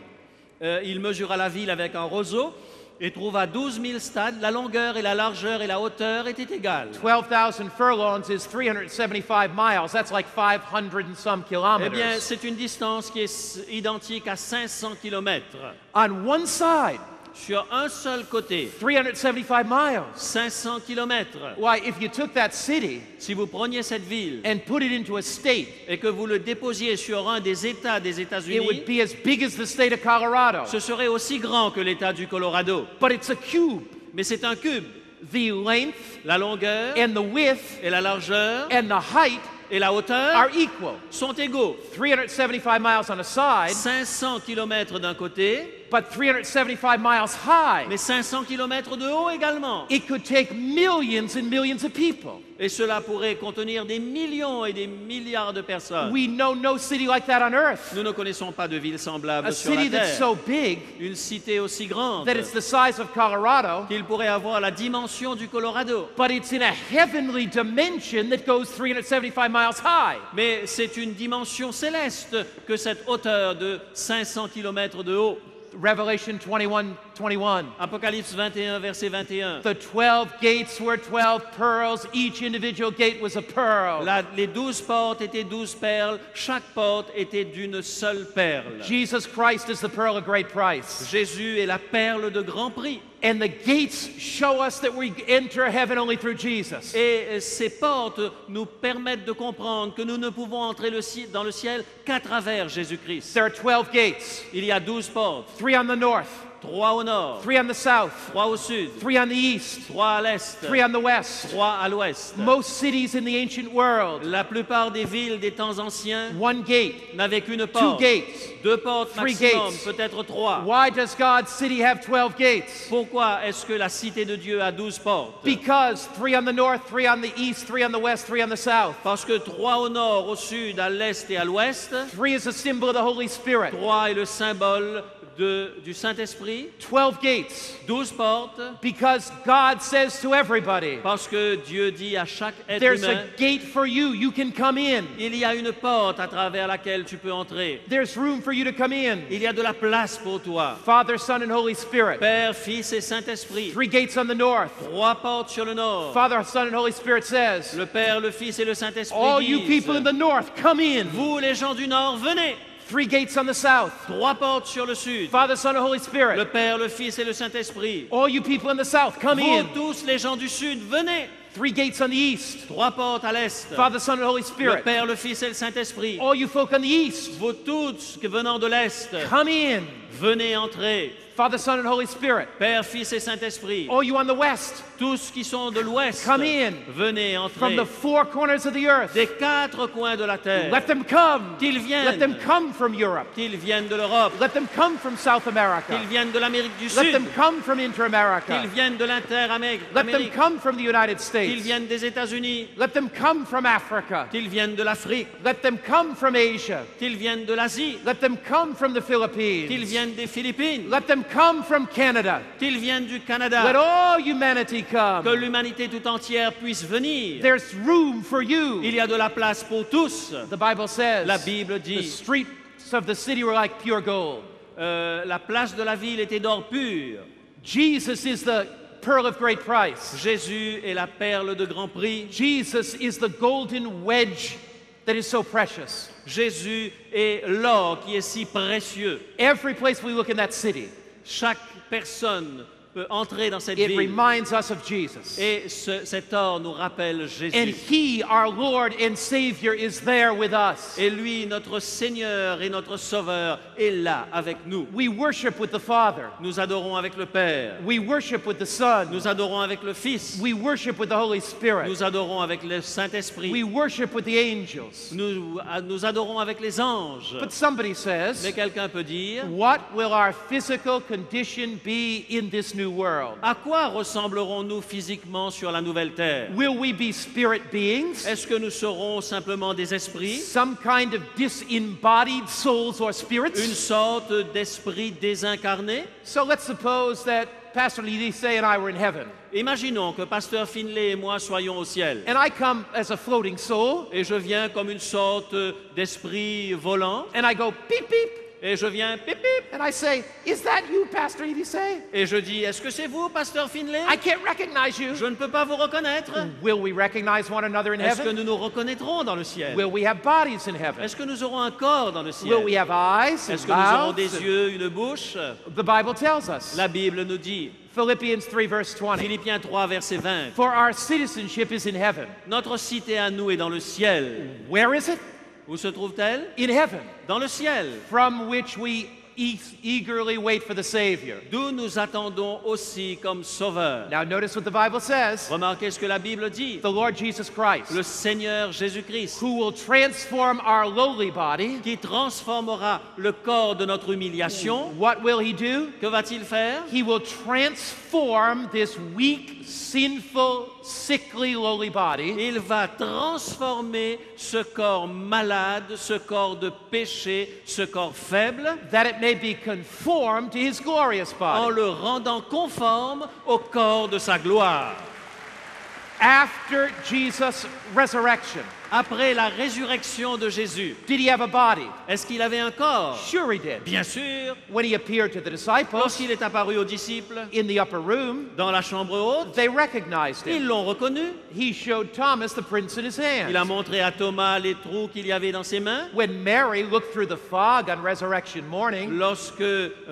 Il mesura la ville avec un roseau et trouva 12 000 stades. La longueur et la largeur et la hauteur étaient égales. 12,000 furlongs is 375 miles. That's like 500 and some Eh bien, kilometers. c'est une distance qui est identique à 500 kilomètres. On one side, Sur un seul côté, 375 miles. 500 kilomètres. Why, if you took that city Si vous preniez cette ville and put it into a state, et que vous le déposiez sur un des États des it États-Unis, would be as big as the state of Colorado. ce serait aussi grand que l'État du Colorado. But it's a cube. Mais c'est un cube. The length La longueur and the width et la largeur and the height et la hauteur are equal. sont égaux. 375 miles on a side 500 kilomètres d'un côté but 375 miles high. mais 500 kilomètres de haut également. It could take millions and millions of people. Et cela pourrait contenir des millions et des milliards de personnes. We know no city like that on earth. Nous ne connaissons pas de ville semblable A sur la city that's terre. so big Une cité aussi grande that it's the size of Colorado, qu'il pourrait avoir la dimension du Colorado. but it's in a heavenly dimension that goes 375 miles high. Mais c'est une dimension céleste que cette hauteur de 500 kilomètres de haut. Revelation 21:21. Apocalypse 21, verset 21. The 12 gates were 12 pearls. Each individual gate was a pearl. Les 12 portes étaient 12 perles. Chaque porte était d'une seule perle. Jesus Christ is the pearl of great price. Jésus est la perle de grand prix. And the gates show us that we enter heaven only through Jesus. Et ces portes nous permettent de comprendre que nous ne pouvons entrer dans le ciel qu'à travers Jésus-Christ. There are 12 gates. Il y a 12 portes. 3 on the north, 3 au nord, 3 on the south, 3 au sud, 3 on the east, 3 à l'est, 3 on the west. 3 à l'ouest. Most cities in the ancient world, La plupart des villes des temps anciens one gate, n'avaient qu'une 2 porte. gates. 2 portes Three maximum, gates. peut-être 3. Why does God's city have 12 gates? Pourquoi est-ce que la cité de Dieu a 12 portes? Because 3 on the north, 3 on the east, 3 on the west, 3 on the south. Parce que 3 au nord, au sud, à l'est et à l'ouest. 3 is a symbol of the Holy Spirit. 3 est le symbole du Saint-Esprit. 12 gates. 12 portes. Because God says to everybody, Parce que Dieu dit à chaque être there's humain, a gate for you. You can come in. il y a une porte à travers laquelle tu peux entrer. There's room for you to come in. Il y a de la place pour toi. Father, Son, and Holy Spirit. Père, Fils et Saint-Esprit. 3 gates on the north. 3 portes sur le nord. Father, Son, and Holy Spirit says, Le Père, le Fils et le Saint-Esprit all you disent, people in the north, come in. vous les gens du nord, venez. 3 gates on the south. 3 portes sur le sud. Father, Son, and Holy Le Spirit. Père, le Fils et le Saint-Esprit. All you people in the south, come Vous in. tous les gens du sud, venez. 3 gates on the east. 3 portes à l'est. Father, Son, and Holy Le Spirit. Père, le Fils et le Saint-Esprit. All you folk on the east, Vous tous venant de l'est, come in. venez entrer. Father, Son, and Holy Spirit. Père, Fils et Saint-Esprit. All you on the west, Tous qui sont de l'ouest, come in. venez From entrer. the 4 corners of the earth, Des 4 coins de la terre. let them come. Qu'ils Let them viennent. come from Europe. Qu'ils viennent de l'Europe. Let them come from South America. Qu'ils viennent de l'Amérique du Let Sud. them come from Inter-America. Qu'ils viennent de l'Inter-Amérique. Let them come from the United Qu'ils States. viennent des États-Unis. Let them come from Africa. Qu'ils viennent de l'Afrique. Let them come from Asia. Qu'ils viennent de l'Asie. Let them come from the Qu'ils Philippines. viennent des Philippines. Let them come from Canada. Qu'ils viennent du Let Canada. all humanity Que come. l'humanité tout entière puisse venir. There's room for Il you. y a de la place pour tous. The Bible says La Bible the dit, streets of the city were like pure gold. la place de la ville était d'or pur. Jesus is the pearl of great price. Jésus est la perle de grand prix. Jesus is the golden wedge that is so precious. Jésus est l'or qui est si précieux. Every place we look in that city, Chaque personne peut entrer dans cette it ville. reminds us of Jesus. Et cet or nous rappelle And Jésus. He, our Lord and Savior, is there with us. Et lui, notre Seigneur et notre Sauveur, est là avec nous. We worship with the Father. Nous adorons avec le Père. We worship with the Son. Nous adorons avec le Fils. We worship with the Holy Spirit. Nous adorons avec le Saint-Esprit. We worship with the angels. Nous adorons avec les anges. But somebody Mais says, quelqu'un peut dire, what will our physical condition be in this new world? à quoi ressemblerons-nous physiquement sur la nouvelle terre? Will we be spirit beings? Est-ce que nous serons simplement des esprits? Some kind of disembodied souls or Une spirits? sorte d'esprit désincarné? So let's suppose that Pastor Lise and I were in heaven, Imaginons que Pasteur Finlay et moi soyons au ciel. and I come as a floating soul, Et je viens comme une sorte d'esprit volant. and I go beep beep, Et je viens pip pip. and I say, is that you, Pastor Lise? Et je dis, est-ce que c'est vous, Pasteur Finlay? I can't recognize you. Je ne peux pas vous reconnaître. Will we recognize one another in Est-ce que heaven? nous nous reconnaîtrons dans le ciel? Will we have bodies in heaven? Est-ce que nous aurons un corps dans le Will we ciel? have eyes Est-ce and que nous aurons mouths? des yeux, une bouche? The Bible tells us. La Bible nous dit, Philippians 3 verse 20. Philippiens 3, verset 20, For our citizenship is in heaven. notre cité à nous est dans le ciel. Where is it? Où se trouve-t-elle? In heaven, Dans le ciel, from which we eagerly wait for the Savior. d'où nous attendons aussi comme sauveur. Now notice what the Bible says. Remarquez ce que la Bible dit. The Lord Jesus Christ, Le Seigneur Jésus-Christ, who will transform our lowly body, qui transformera le corps de notre humiliation, what will he do? que va-t-il faire? He will transform this weak, sinful, sickly, lowly body Il va transformer ce corps malade, ce corps de péché, ce corps faible, that it may be conformed to his glorious en body. le rendant conforme au corps de sa gloire. After Jesus' resurrection, Après la résurrection de Jésus, did he have a body? est-ce qu'il avait un corps? Sure he did. Bien sûr. When he appeared to the disciples Lorsqu'il est apparu aux disciples in the upper room, dans la chambre haute, they recognized ils him. l'ont reconnu. He showed Thomas the prints in his Il a hands. montré à Thomas les trous qu'il y avait dans ses mains. When Mary looked through the fog on resurrection morning, Lorsque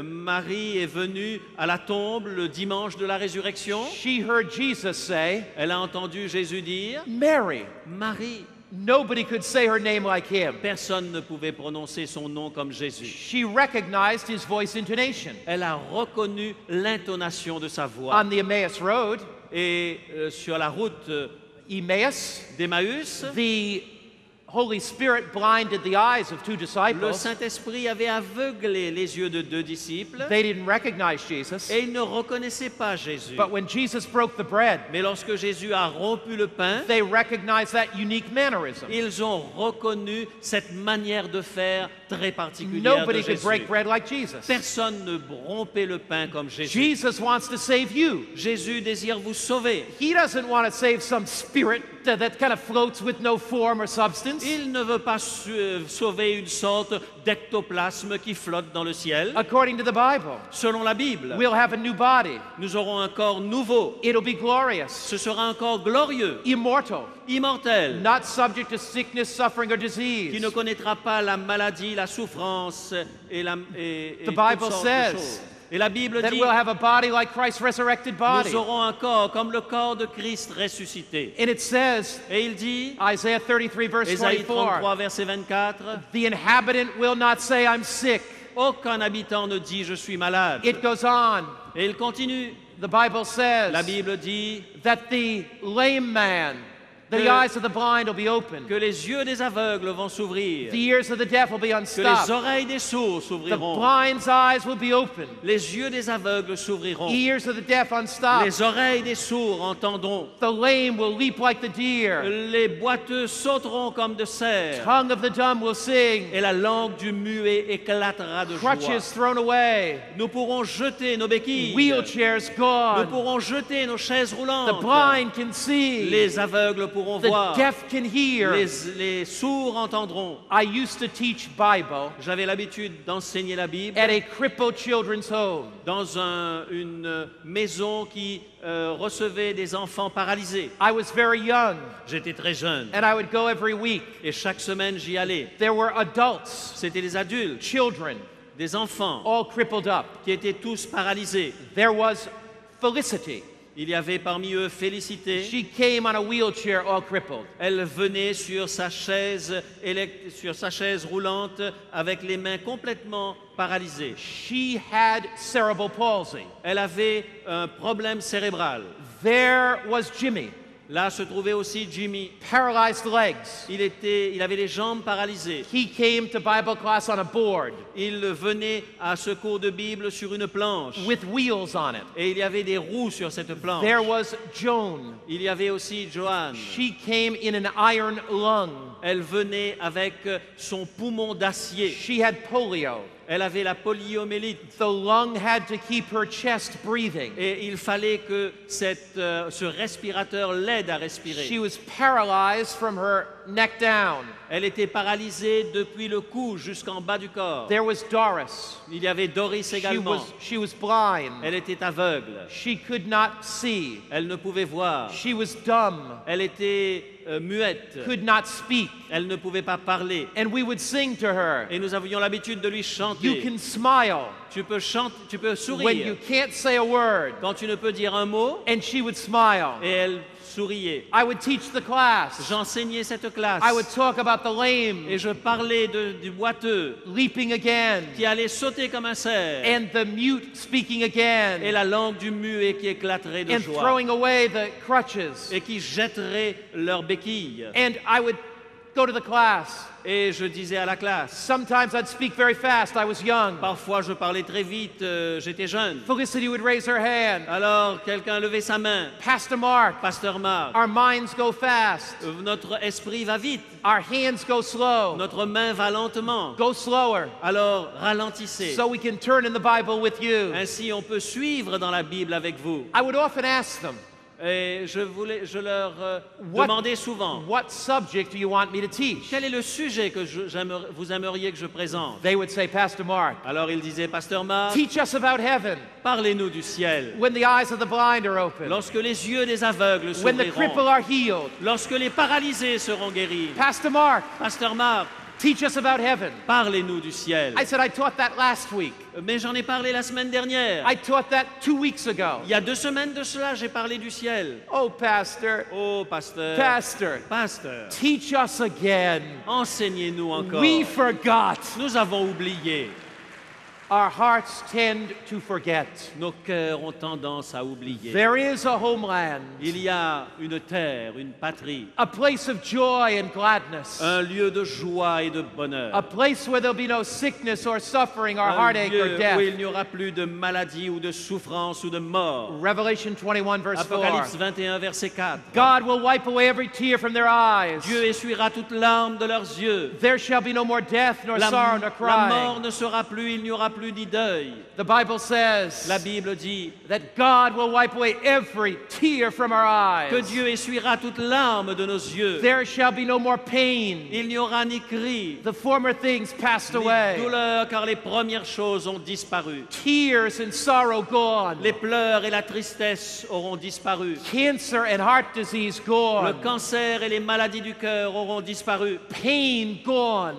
Marie est venue à la tombe le dimanche de la résurrection, she heard Jesus say, elle a entendu Jésus dire, Mary. Marie. Nobody could say her name like him. Personne ne pouvait prononcer son nom comme Jésus. She recognized his voice intonation. Elle a reconnu l'intonation de sa voix. On the Emmaus Road, Et sur la route Emmaus, d'Emmaüs, the Holy Spirit blinded the eyes of two le disciples. Saint-Esprit avait aveuglé les yeux de deux disciples They didn't recognize Jesus. et ils ne reconnaissaient pas Jésus. But when Jesus broke the bread, Mais lorsque Jésus a rompu le pain, they recognized that unique mannerism. ils ont reconnu cette manière de faire très particulière de Nobody could Jésus. break bread like Jesus. Personne ne rompait le pain comme Jésus. Jesus wants to save you. Jésus désire vous sauver. He doesn't want to save some spirit that kind of floats with no form or substance. Il ne veut pas sauver une sorte d'ectoplasme qui flotte dans le ciel. According to the Bible, Selon la Bible, we'll have a new body. nous aurons un corps nouveau. It'll be glorious, Ce sera un corps glorieux, immortal, immortel, not subject to sickness, suffering, or qui disease. ne connaîtra pas la maladie, la souffrance et The toutes Bible sortes de says choses. Et la Bible That dit, we'll have a body like Christ's resurrected body. nous aurons un corps comme le corps de Christ ressuscité. And it says, Et il dit, Isaiah 33, verse Ésaïe 24, 33, verset 24, the inhabitant will not say, I'm sick. aucun habitant ne dit je suis malade. It goes on. Et il continue. The Bible says La Bible dit that the lame man, the Que- eyes of the blind will be open. que les yeux des aveugles vont s'ouvrir, The ears of the deaf will be que les unstopped. oreilles des sourds The s'ouvriront, blind's eyes will be open. les yeux des aveugles s'ouvriront, Ears of the deaf unstopped. les oreilles des sourds entendront, The lame will leap like the deer. les boiteux sauteront comme de cerfs, Tongue of the dumb will sing. et la langue du muet éclatera de joie. Crutches thrown away. Nous pourrons jeter nos béquilles, Wheelchairs nous gone. pourrons jeter nos chaises The roulantes, blind can see. les aveugles pourront The voir, deaf can hear. les sourds entendront. I used to teach Bible J'avais l'habitude d'enseigner la Bible at a crippled children's home. dans une maison qui recevait des enfants paralysés. I was very young, J'étais très jeune and I would go every week. et chaque semaine j'y allais. There were adults, C'était des adultes, children, des enfants all crippled up. qui étaient tous paralysés. There was Felicity. Il y avait parmi eux Félicité. She came on a wheelchair, all crippled. Elle venait sur sa chaise roulante avec les mains complètement paralysées. She had cerebral palsy. Elle avait un problème cérébral. There was Jimmy, Là se trouvait aussi Jimmy. paralyzed legs. Il avait les jambes paralysées. He came to Bible class on a board Il venait à ce cours de Bible sur une planche. with wheels on it. Et il y avait des roues sur cette planche. There was Joan. Il y avait aussi Joanne. She came in an iron lung. Elle venait avec son poumon d'acier. She had polio. Elle avait la poliomyélite. The lung had to keep her chest breathing. Et il fallait que ce respirateur l'aide à respirer. She was paralyzed from her neck down. Elle était paralysée depuis le cou jusqu'en bas du corps. There was Doris. Il y avait Doris également. She was blind. Elle était aveugle. She could not see. Elle ne pouvait voir. She was dumb. Elle était muette. Could not speak. Elle ne pouvait pas parler. And we would sing to her. Et nous avions l'habitude de lui You chanter. can smile. Tu peux chanter, tu peux when you sourire can't say a word. quand tu ne peux dire un mot, And she would smile. et elle souriait. I would teach the class. J'enseignais cette classe I would talk about the lame et je parlais du boiteux leaping again, qui allait sauter comme un cerf and the mute speaking et again, la langue du muet qui éclaterait de and joie throwing away the crutches. et qui jetterait leurs béquilles. And I would go to the class. Et je disais à la classe, Sometimes I'd speak very fast. I was young. parfois je parlais très vite, j'étais jeune. Felicity would raise her hand. Alors quelqu'un levait sa main. Pastor Mark, Pasteur Marc, our minds go fast. notre esprit va vite, Our hands go slow. notre main va lentement. Go slower. Alors ralentissez. So we can turn in the Bible with you. Ainsi on peut suivre dans la Bible avec vous. I would often ask them, Et je leur What- demandais souvent, what subject do you want me to teach? quel est le sujet que vous aimeriez que je présente? They would say, Pastor Mark, Alors il disait, Pasteur Marc, teach us about heaven parlez-nous du ciel. when the eyes of the blind are open, Lorsque les yeux des aveugles when the cripple s'ouvriront, are healed. lorsque les paralysés seront guéris. Pastor Mark, Pasteur Marc, teach us about heaven. parlez-nous du ciel. I said, I taught that last week. Mais j'en ai parlé la semaine dernière. I taught that 2 weeks ago. Il y a 2 semaines de cela, j'ai parlé du ciel. Oh, Pastor, Oh, pasteur, Pastor, pasteur, teach us again. enseignez-nous encore. We forgot. Nous avons oublié. Our hearts tend to forget. Nos cœurs ont tendance à oublier. There is a homeland, Il y a une terre, une patrie, a place of joy and gladness, un lieu de joie et de a bonheur. place where there'll be no sickness or suffering or Un heartache or lieu où death. il n'y aura plus de maladie ou de souffrance ou de mort. Revelation 21, verse 4. Apocalypse 21, verset 4. God will wipe away every tear from their eyes. Dieu essuiera toute larme de leurs yeux. There shall be no more death, nor La, sorrow, nor la mort crying. ne sera plus, il n'y aura plus ni deuil. The Bible says La Bible dit that God will wipe away every tear from our eyes. que Dieu essuiera toute larme de nos yeux. There shall be no more pain. Il n'y aura ni cri, The former things passed ni away. douleur, car les premières choses ont disparu. Tears and sorrow gone. Les pleurs et la tristesse auront disparu. Cancer and heart disease Le gone. cancer et les maladies du cœur auront disparu. Pain gone.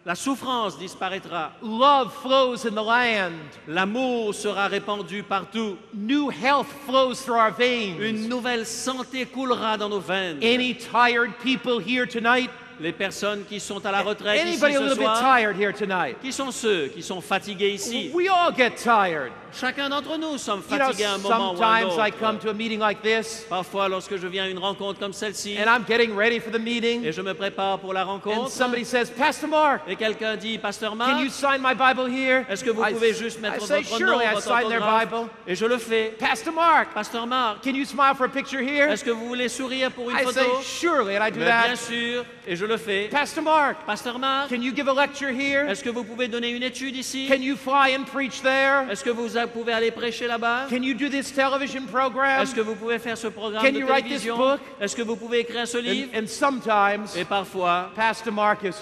La souffrance disparaîtra. Love flows in the land. L'amour sera répandu partout. New health flows through our veins. Une nouvelle santé coulera dans nos veines. Any tired people here tonight? Les personnes qui sont à la retraite ici Anybody a ce little bit soir, tired here tonight? qui sont ceux qui sont fatigués ici? We all get tired. Chacun d'entre nous sommes You know, fatigués à un moment ou à un sometimes I come autre. to a meeting like this, Parfois, lorsque je viens à une rencontre comme celle-ci, and I'm getting ready for the meeting, et je me prépare pour la and rencontre, somebody says, Pastor Mark, et quelqu'un dit, Pasteur can you Marc, sign my Bible here? est-ce que vous I- pouvez juste I mettre say, votre nom, surely I votre sign their autographe? Bible. Et je le fais. Pastor Mark, Pasteur Marc, can you smile for a picture here? est-ce que vous voulez sourire pour une I say, photo? surely, and I do Mais bien that. sûr, et je le fais. Pastor Mark, Pasteur Marc, can you give a lecture here? est-ce que vous pouvez donner une étude ici? Can you fly and preach there? Est-ce que vous pouvez aller prêcher là-bas? Can you do this television program? Est-ce que vous pouvez faire ce programme Can de you write this télévision? book? Est-ce que vous pouvez écrire ce livre? And sometimes, Et parfois, Pastor Mark is,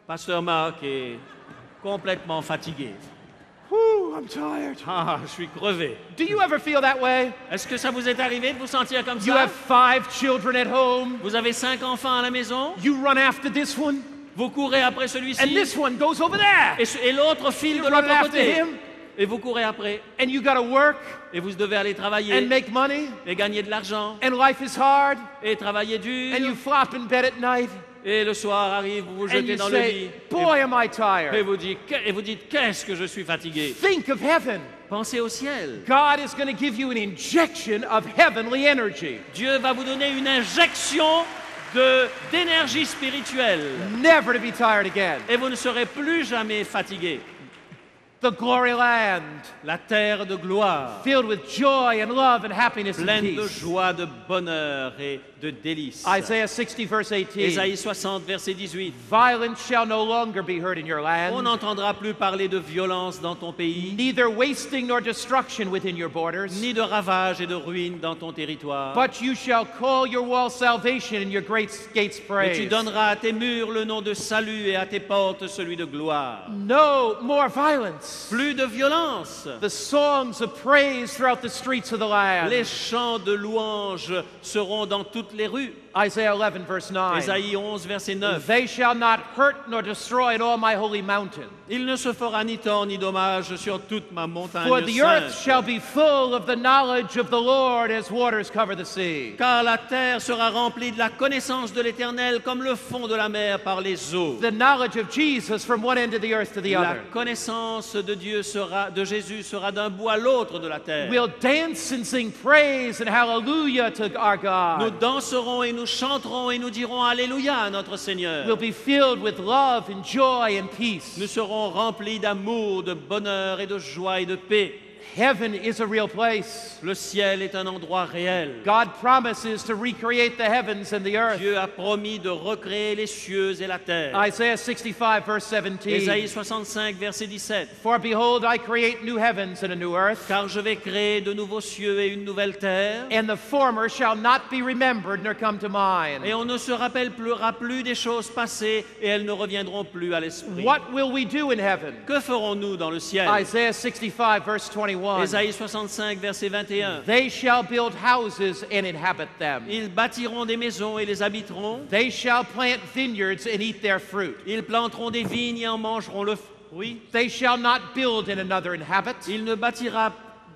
Pasteur Marc est complètement fatigué. whew, I'm tired. Ah, je suis crevé. Do you ever feel that way? Est-ce que ça vous est arrivé de vous sentir comme You ça? have 5 children at home. Vous avez 5 enfants à la maison, You run after this one, vous courez après and celui-ci, this one goes over there. et l'autre file You de run l'autre after côté, him, et vous courez après, and you got to work et vous devez aller travailler, and make money, et gagner de l'argent, and life is hard, et travailler dur, and you flop in bed at night, et le soir arrive, vous vous and jetez you dans le lit, say, Boy, am I et tired. vous dites, qu'est-ce que je suis fatigué. Think of heaven. Pensez au ciel. God is going to give you an injection of heavenly energy. Dieu va vous donner une injection d'énergie spirituelle, Never to be tired again. et vous ne serez plus jamais fatigué. The glory land, La terre de gloire, filled with joy and love and happiness and pleine de peace. joie, de bonheur et de délices. Isaiah 60, verse 18. Ésaïe 60, verset 18. Violence shall no longer be heard in your On land, n'entendra plus parler de violence dans ton pays, neither wasting nor destruction within your borders. ni de ravages et de ruines dans ton territoire. But you shall call your wall salvation and your great gates Mais tu praise. donneras à tes murs le nom de salut et à tes portes celui de gloire. No more violence. violence. plus de violence. The songs of praise throughout the streets of the land. Les chants de louange seront dans toutes les rues. Isaiah 11, verse 9. Ésaïe 11, verset 9. They shall not hurt nor destroy in all my holy mountain. Il ne se fera ni tort ni dommage sur toute ma montagne For the earth sainte. shall be full of the knowledge of the Lord as waters cover the sea. Car la terre sera remplie de la connaissance de l'Éternel comme le fond de la mer par les eaux. The knowledge of Jesus from one end of the earth to the La other. connaissance de de Jésus sera d'un bout à l'autre de la terre. We'll dance and sing praise and hallelujah to our Nous God. danserons et nous chanterons et nous dirons Alléluia à notre Seigneur. We'll be filled with love and joy and peace. Nous serons remplis d'amour, de bonheur et de joie et de paix. Heaven is a real place. Le ciel est un endroit réel. God promises to recreate the heavens and the earth. Dieu a promis de recréer les cieux et la terre. Isaiah 65, verse 17. Ésaïe 65, verset 17. For behold, I create new heavens and a new earth, Car je vais créer de nouveaux cieux et une nouvelle terre, and the former shall not be remembered nor come to mind. et on ne se rappellera plus des choses passées, et elles ne reviendront plus à l'esprit. What will we do in heaven? Que ferons-nous dans le ciel? Isaiah 65, verse 21. Ésaïe 65, verset 21. They shall build houses and inhabit them. Ils bâtiront des maisons et les habiteront. They shall plant vineyards and eat their fruit. Ils planteront des vignes et en mangeront le fruit. They shall not build and another inhabit. Ils ne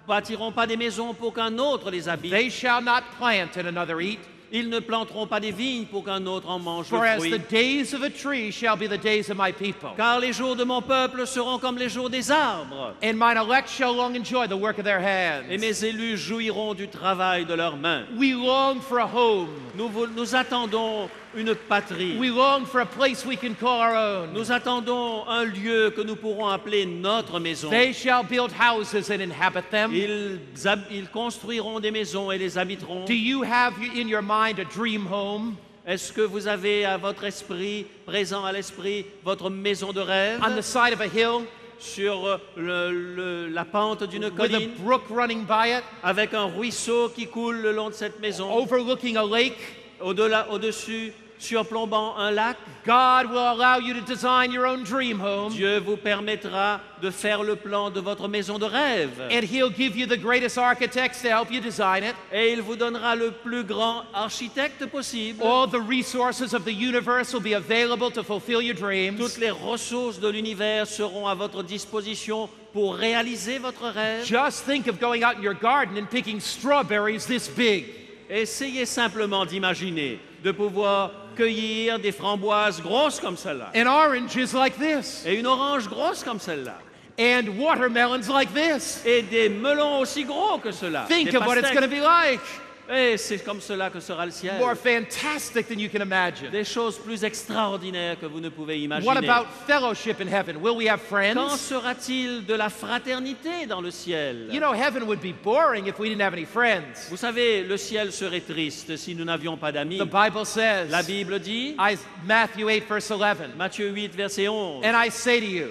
bâtiront pas des maisons pour qu'un autre les habite. They shall not plant and another eat. Ils ne planteront pas des vignes pour qu'un autre en mange For le as the fruit. days of a tree shall be the days of my people. Car les jours de mon peuple seront comme les jours des arbres. And mine elect shall long enjoy the work of their Et hands. mes élus jouiront du travail de leurs mains. We long for a home. Nous attendons une patrie. We long for a place we can call our own. Nous attendons un lieu que nous pourrons appeler notre maison. They shall build houses and inhabit them. Ils construiront des maisons et les habiteront. Do you have in your mind a dream home? Est-ce que vous avez à votre esprit, présent à l'esprit, votre maison de rêve On the side of a hill sur la pente d'une with a colline brook running by it, avec un ruisseau qui coule le long de cette maison, overlooking a lake? au-dessus, surplombant un lac? God will allow you to design your own dream home, Dieu vous permettra de faire le plan de votre maison de rêve. and He'll give you the greatest architects to help you design it. Et il vous donnera le plus grand architecte possible. All the resources of the universe will be available to fulfill your dreams. Toutes les ressources de l'univers seront à votre disposition pour réaliser votre rêve. Just think of going out in your garden and picking strawberries this big. Essayez simplement d'imaginer de pouvoir cueillir des framboises grosses comme celle-là, And oranges like this. et une orange grosse comme celle-là, And watermelons like this. et des melons aussi gros que cela. Think des of what it's pastèques. going to be like. Et c'est comme cela que sera le ciel. More fantastic than you can imagine. Des choses plus extraordinaires que vous ne pouvez imaginer. What about fellowship in heaven? Will we have Qu'en friends? sera-t-il de la fraternité dans le ciel? You know, heaven would be boring if we didn't have any friends. Vous savez, le ciel serait triste si nous n'avions pas d'amis. The Bible says, La Bible dit, Matthew 8, verse 11, Matthieu 8, verset 11, and I say to you,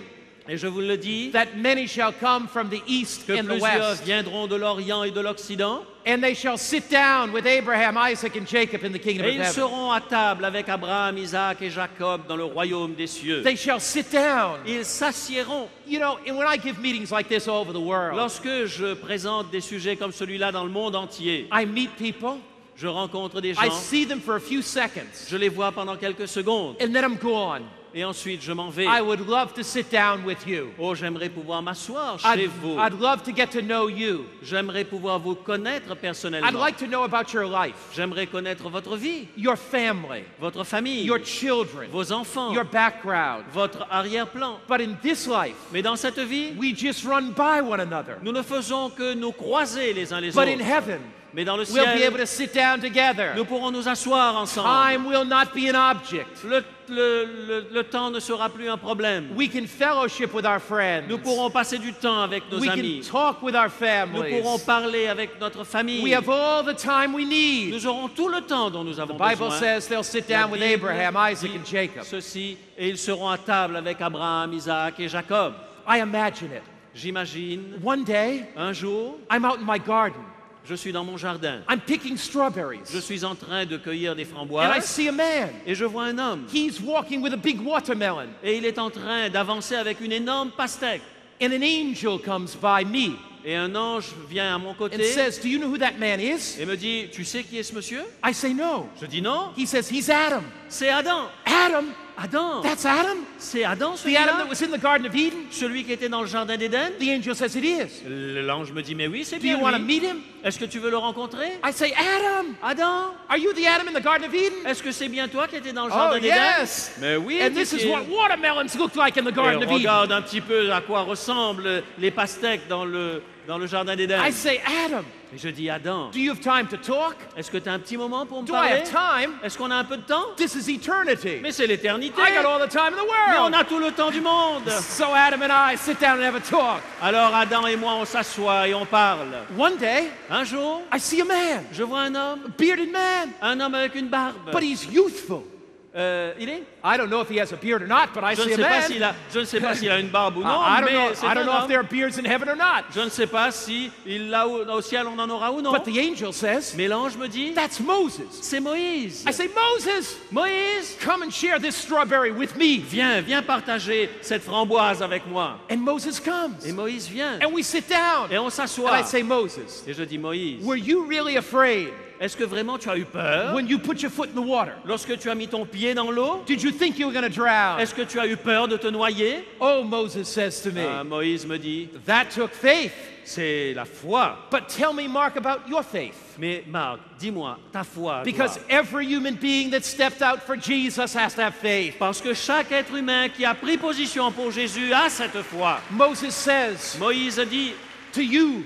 et je vous le dis, that many shall come from the east que and the plusieurs west, viendront de l'Orient et de l'Occident, and they shall sit down with Abraham, Isaac, and Jacob in the kingdom et of ils heaven. seront à table avec Abraham, Isaac et Jacob dans le royaume des cieux. They shall sit down. Ils s'assiéront. You know, and when I give meetings like this all over the world, Lorsque je présente des sujets comme celui-là dans le monde entier, I meet people, je rencontre des I gens, see them for a few seconds, je les vois pendant quelques secondes, and then I'm gone. et ensuite je m'en vais. I would love to sit down with you. Oh, j'aimerais pouvoir m'asseoir chez vous. I'd love to get to know you. J'aimerais pouvoir vous connaître personnellement. I'd like to know about your life, J'aimerais connaître votre vie, your family, votre famille, your children, vos enfants, your background. votre arrière-plan. But in this life, Mais dans cette vie, we just run by one another. nous ne faisons que nous croiser les uns les But in autres. heaven, Mais dans le we'll be ciel, able to sit down together. nous pourrons nous asseoir ensemble. Time will not be an object. Le temps ne sera plus un problème. We can fellowship with our friends. Nous pourrons passer du temps avec nos We can amis. talk with our Nous pourrons families. parler avec notre famille. We have all the time we need. Nous aurons tout le temps dont nous avons The Bible besoin. says they'll sit La down with Bible Abraham, Isaac, dit and Jacob. ceci, et ils seront à table avec Abraham, Isaac et Jacob. I imagine it. J'imagine, One day, un jour, I'm out in my garden. je suis dans mon jardin. I'm picking Je strawberries. suis en train de cueillir des And I framboises see a man. et je vois un homme. He's walking with a big watermelon. Et il est en train d'avancer avec une énorme pastèque. and an angel comes by me Et un ange vient à mon and côté says, "Do you know who that man is?" et me dit, tu sais qui est ce monsieur? I say, "No." Je dis non, He says, "He's Adam." c'est Adam. Adam? Adam, That's Adam? c'est Adam The Adam celui-là? that was in the Garden of Eden? Celui qui était dans le jardin d'Éden? The angel says it is. L'ange me dit, mais oui, c'est Do you bien want to lui. meet him? Est-ce que tu veux le rencontrer? I say, "Adam, Adam, are you the Adam in the Garden of Eden?" est-ce que c'est bien toi qui étais dans le Oh, jardin d'Éden? yes. Mais oui, And this is dit-il. what watermelons look like in the Et Garden of Eden. regarde un petit peu à quoi ressemblent les pastèques dans le jardin d'Éden. I say, "Adam, Et je dis, Adam, do you have time to talk? est-ce que tu as un petit moment pour me Do I parler? have time? Est-ce qu'on a un peu de temps? This is eternity. Mais c'est l'éternité. I got all the time in the Mais on world." a tout le temps du monde. So Adam and I sit down and have a talk. Alors Adam et moi, on s'assoit et on parle. One day, Un jour, I see a man, je vois un homme, a bearded man, un homme avec une barbe. but he's youthful. Il est? I don't know if he has a beard or not, but I Je see ne a sais pas man. je ne sais pas s'il a une barbe ou non, I don't mais know. c'est I un don't know if homme. there are beards in heaven or not. Je ne sais pas si il l'a au ciel, on en aura ou non. But the angel says, Mais l'ange me dit, "That's Moses." c'est Moïse. I say, "Moses, Moïse, come and share this strawberry with me." viens partager cette framboise avec moi. And Moses comes. Et Moïse vient. And we sit down. Et on And I s'assoit. say, "Moses, Et je dis, Moïse, were you really afraid est-ce que vraiment tu as eu peur when you put your foot in the water? lorsque tu as mis ton pied dans l'eau? Did you think you were going to drown?" Est-ce que tu as eu peur de te noyer? Oh, Moses says to me, Moïse me dit, "That took faith. c'est la foi. But tell me, Mark, about your faith." Mais Marc, dis-moi, ta foi. Because toi. every human being that stepped out for Jesus has to have faith. Parce que chaque être humain qui a pris position pour Jésus a cette foi. Moses says Moïse dit, to you,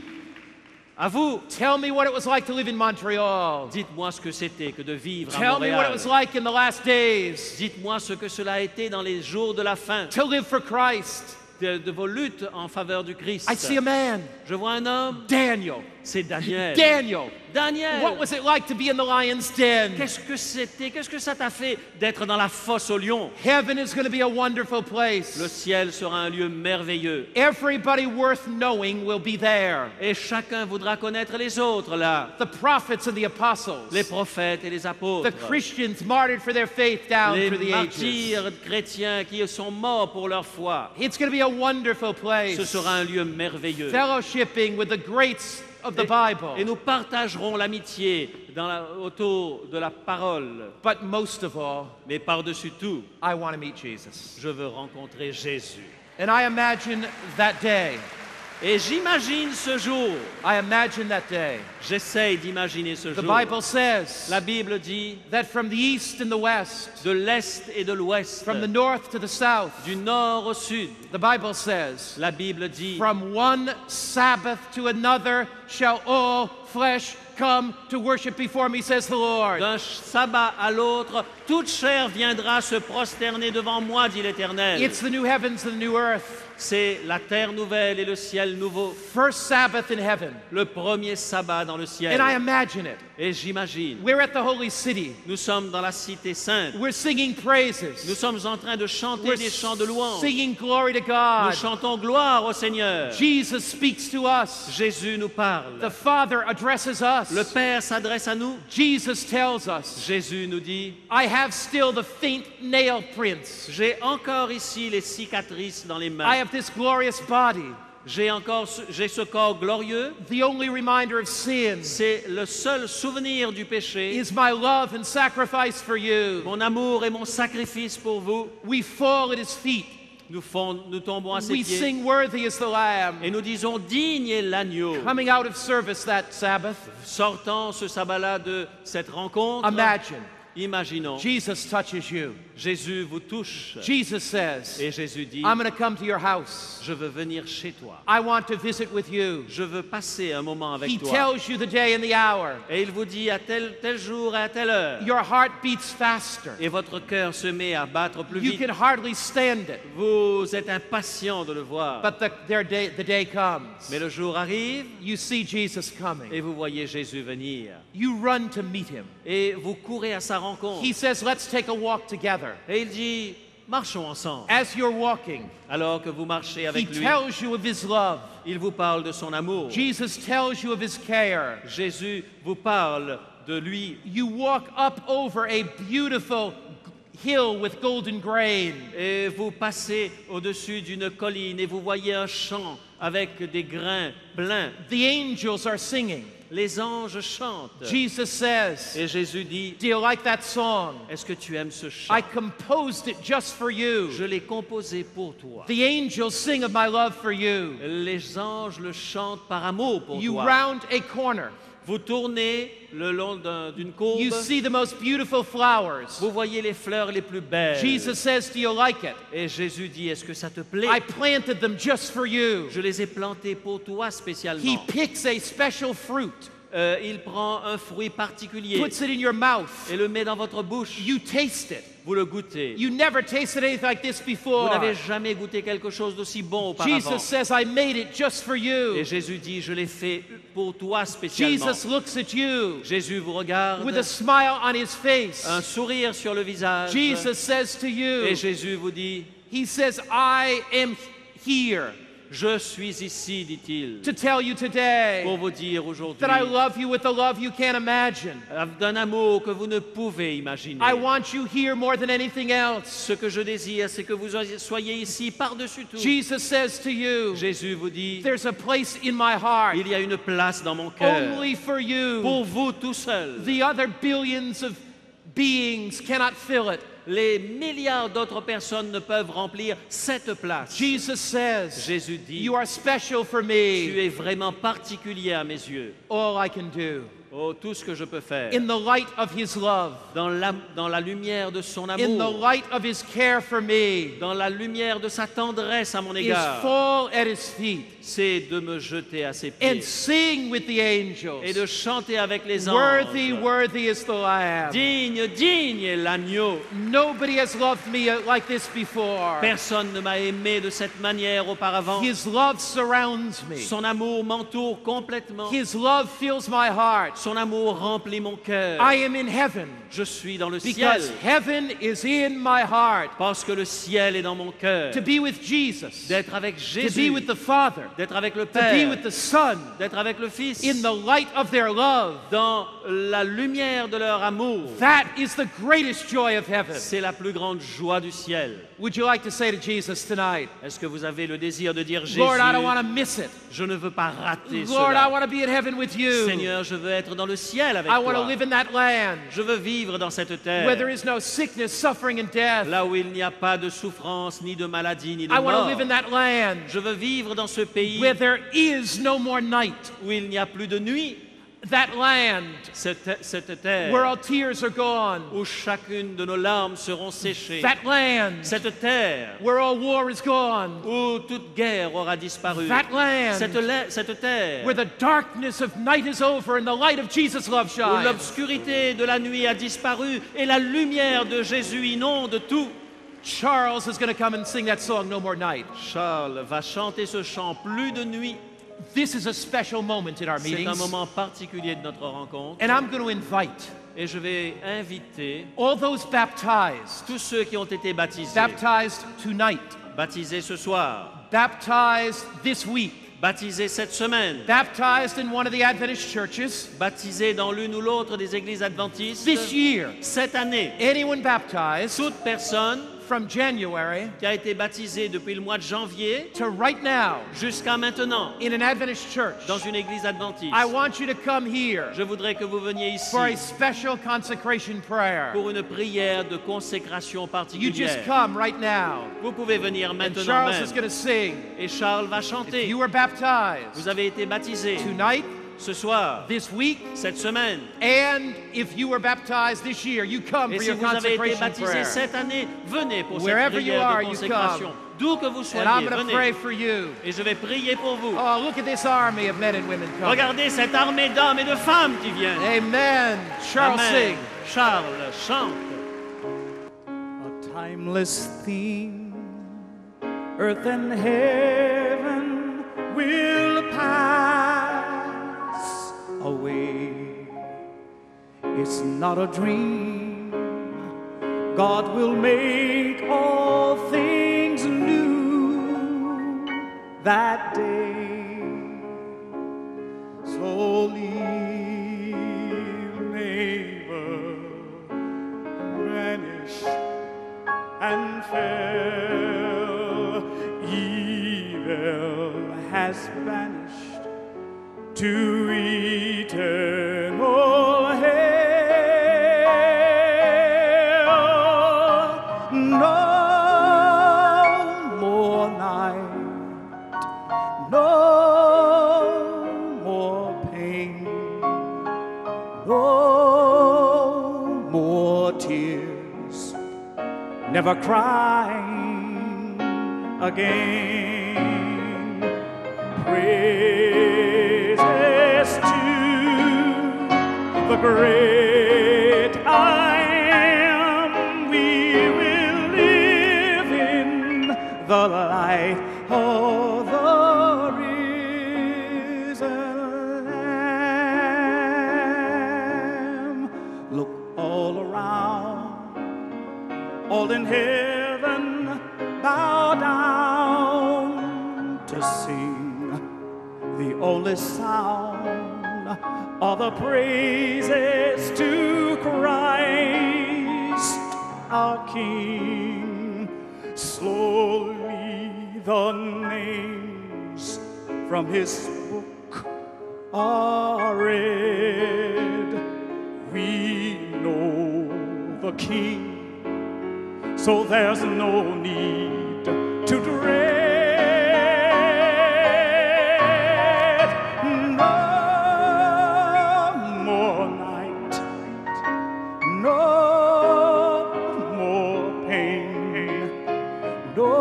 à vous, "Tell me what it was like to live in Montreal. dites-moi ce que c'était que de vivre à Tell me what it Montréal. was like in the last days Dites-moi ce que cela a été dans les jours de la fin, to live for Christ." de vos luttes en faveur du Christ. I see a man, Je vois un homme, Daniel. c'est Daniel. Daniel, Daniel, what was it like to be in the lion's den? qu'est-ce que c'était, qu'est-ce que ça t'a fait d'être dans la fosse au lion? Heaven is going to be a wonderful Le place. ciel sera un lieu merveilleux. Everybody worth knowing will be there. Et chacun voudra connaître les autres là, The prophets and the apostles. les prophètes et les apôtres, The Christians martyred for their faith down les through the ages. martyrs chrétiens qui sont morts pour leur foi. It's going to be a wonderful place. Ce sera un lieu merveilleux. Fellowshipping with the greats of the Et Bible. nous partagerons l'amitié autour de la parole. But most of all, Mais par-dessus tout, I want to meet Jesus. je veux rencontrer Jésus. And I imagine that day. Et j'imagine ce jour. I imagine that day. J'essaye d'imaginer ce The jour. Bible says La Bible dit that from the east and the west, de l'est et de l'ouest, from the north to the south, du nord au sud. the Bible says, La Bible dit from one Sabbath to another shall all flesh come to worship before me, says the Lord. d'un sabbat à l'autre, toute chair viendra se prosterner devant moi, dit l'Éternel. It's the new heavens and the new earth. C'est la terre nouvelle et le ciel nouveau. First Sabbath in heaven. Le premier sabbat dans le ciel. And I imagine it. Et j'imagine, We're at the holy city. nous sommes dans la cité sainte. We're singing Nous praises. sommes en train de chanter We're des chants de louange. singing glory to Nous God. chantons gloire au Seigneur. Jesus speaks to us. Jésus nous parle. The Father addresses Le us. Père s'adresse à nous. Jesus tells us, Jésus nous dit, I have still the faint nail prints. j'ai encore ici les cicatrices dans les I mains. have this glorious body, J'ai ce corps glorieux. the only reminder of sin C'est le seul souvenir du péché. is my love and sacrifice for you. Mon amour et mon sacrifice pour vous. We fall at his feet. Nous tombons à ses We pieds. sing worthy is the Lamb. Et nous disons, digne est l'agneau. Coming out of service that Sabbath, Sortant ce sabbat-là de cette rencontre, imagine imaginons, Jesus touches you. Jésus vous touche. Jesus says, Et Jésus dit, I'm going to come to your house. je veux venir chez toi. I want to visit with you. Je veux passer un moment avec He toi. tells you the day and the hour. Et il vous dit à tel jour et à telle heure. Your heart beats faster. Et votre cœur se met à battre plus You vite. can hardly stand it. Vous êtes impatient de le voir. But the day comes. Mais le jour arrive You see Jesus coming. et vous voyez Jésus venir. You run to meet him. Et vous courez à sa rencontre. He says, let's take a walk together. Et il dit, marchons ensemble. As you're walking, Alors que vous marchez he avec lui, tells you of his love. il vous parle de son amour. Jesus tells you of his care. Jésus vous parle de lui. You walk up over a beautiful hill with golden grain. Et vous passez au-dessus d'une colline et vous voyez un champ avec des grains pleins. The angels are singing. Les anges chantent. Jesus says, Et Jésus dit, do you like that song? est-ce que tu aimes ce chant? I composed it just for you. Je l'ai composé pour toi. The angels sing of my love for you. Les anges le chantent par amour pour You toi. round a corner. Vous tournez le long d'une courbe. You see the most beautiful flowers. Vous voyez les fleurs les plus belles. Jesus says, do you like it? Et Jésus dit, est-ce que ça te plaît? I planted them just for you. Je les ai plantés pour toi spécialement. He picks a special fruit, Il prend un fruit particulier puts it in your mouth. et le met dans votre bouche. You taste it. Vous le goûtez. You never tasted anything like this Vous before. n'avez jamais goûté quelque chose d'aussi bon auparavant. Jesus says, I made it just for Et you. Jésus dit, je l'ai fait pour toi spécialement. Jesus looks at you Jésus vous regarde, with a smile on his face. un sourire sur le visage. Jesus says to Et you, Jésus vous dit, he says, I am here je suis ici, dit-il, to tell you today pour vous dire aujourd'hui, that I love you with a love you can't imagine. d'un amour que vous ne pouvez imaginer. I want you here more than anything else. Ce que je désire, c'est que vous soyez ici par-dessus tout. Jesus says to you, Jésus vous dit, there's a place in my heart il y a une place dans mon cœur only for you. pour vous tout seul. The other billions of beings cannot fill it. Les milliards d'autres personnes ne peuvent remplir cette place. Jesus says, Jésus dit, you are special for tu me. es vraiment particulier à mes yeux. All I can do. Oh, tout ce que je peux faire. In the light of his love, Dans la lumière de son in the amour, light of his care for me, dans la lumière de sa tendresse à mon is égard, fall at his feet c'est de me jeter à ses and pieds sing with the et angels. de chanter avec les anges. Worthy, worthy is the Lamb. Digne, digne est l'agneau. Nobody has loved me like this before. Personne ne m'a aimé de cette manière auparavant. His love surrounds me. Son amour m'entoure complètement. His love fills my heart. Son amour remplit mon cœur. I am in heaven Je suis dans le ciel because heaven is in my heart. parce que le ciel est dans mon cœur. To be with Jesus, D'être avec to be Jésus, with the Father, d'être avec le to be Père, with the Son, d'être avec le Fils, in the light of their love. dans la lumière de leur amour. That is the greatest joy of heaven. C'est la plus grande joie du ciel. Would you like to say to Jesus tonight, Est-ce que vous avez le désir de dire Jésus, Lord, I don't want to miss it. je ne veux pas rater Lord, I cela. want to be in heaven with you. Seigneur, je veux être dans le ciel avec I want to toi. live in that land Je veux vivre dans cette terre, where there is no sickness, suffering, and death. là où il n'y a pas de souffrance, ni de maladie, ni de I want to mort. live in that land Je veux vivre dans ce pays where there is no more night. où il n'y a plus de nuit. That land Cette terre where all tears are gone. où chacune de nos larmes seront séchées. That land Cette terre where all war is gone. où toute guerre aura disparu. That land Cette terre where the darkness of night is over and the light of Jesus' love où shines. l'obscurité de la nuit a disparu et la lumière de Jésus inonde tout. Charles is going to come and sing that song, No More Night. Charles va chanter ce chant, plus de nuit. This is a special moment in our C'est un meetings. moment particulier de notre rencontre. And I'm going to invite Et je vais inviter all those baptized, tous ceux qui ont été baptisés, baptized tonight, baptisés ce soir, baptized this week, baptisés cette semaine, baptized in one of the Adventist churches baptisés dans l'une ou l'autre des églises adventistes. this year. Cette année, Anyone baptized toute personne from January qui a été baptisée depuis le mois de janvier to right now jusqu'à maintenant in an Adventist church, dans une église adventiste, I want you to come here je voudrais que vous veniez ici for a special consecration prayer. pour une prière de consécration You just particulière. come right now. Vous pouvez venir And maintenant Charles is même. going to sing. Et Charles va If chanter. you were baptized Vous avez été baptisé tonight, ce soir, this week, cette semaine. and if you were baptized this year, you come Et for si your vous avez été consecration baptisé prayer. cette année, venez pour cette Wherever you prière are, de you consécration. come. D'où que vous And soyez, I'm going to pray venez. for you. Et je vais prier pour vous. Oh, look at this army of men and women coming. Regardez cette armée d'hommes et de femmes qui viennent. Amen. Charles, Amen. sing. Charles chante. A timeless theme, earth and heaven will pass away. It's not a dream, God will make all things new that day. So leave neighbor, vanish fell. Evil has vanished to eternal hell. No more night, no more pain, no more tears, never crying again. Praises to the great I am. We will live in the light of the risen Lamb. Look all around, all in heaven bow down to sing the only sound of the praises to Christ our King. Slowly the names from his book are read. We know the King, so there's no need to dread. No more night, no more pain, no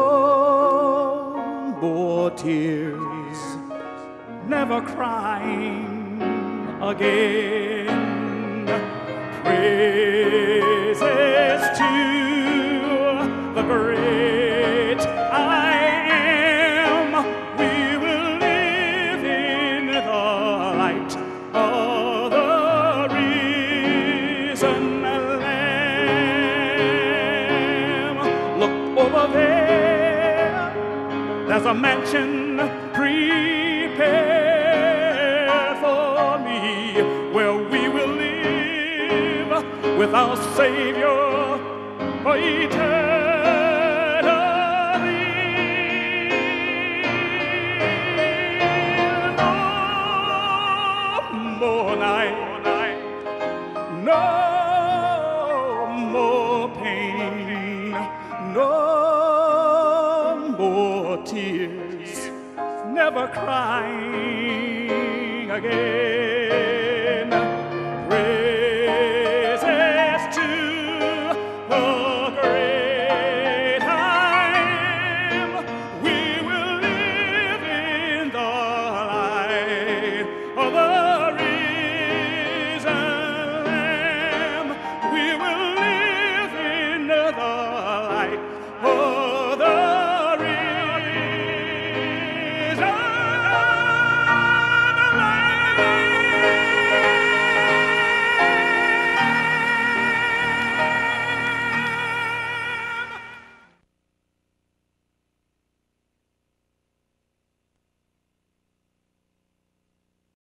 more tears, never crying again. Praises to the great I am. We will live in the light of the risen Lamb. Look over there, there's a mansion prepared for me, where we will live with our Savior for eternity. No more night, no more pain, no more tears, never crying again.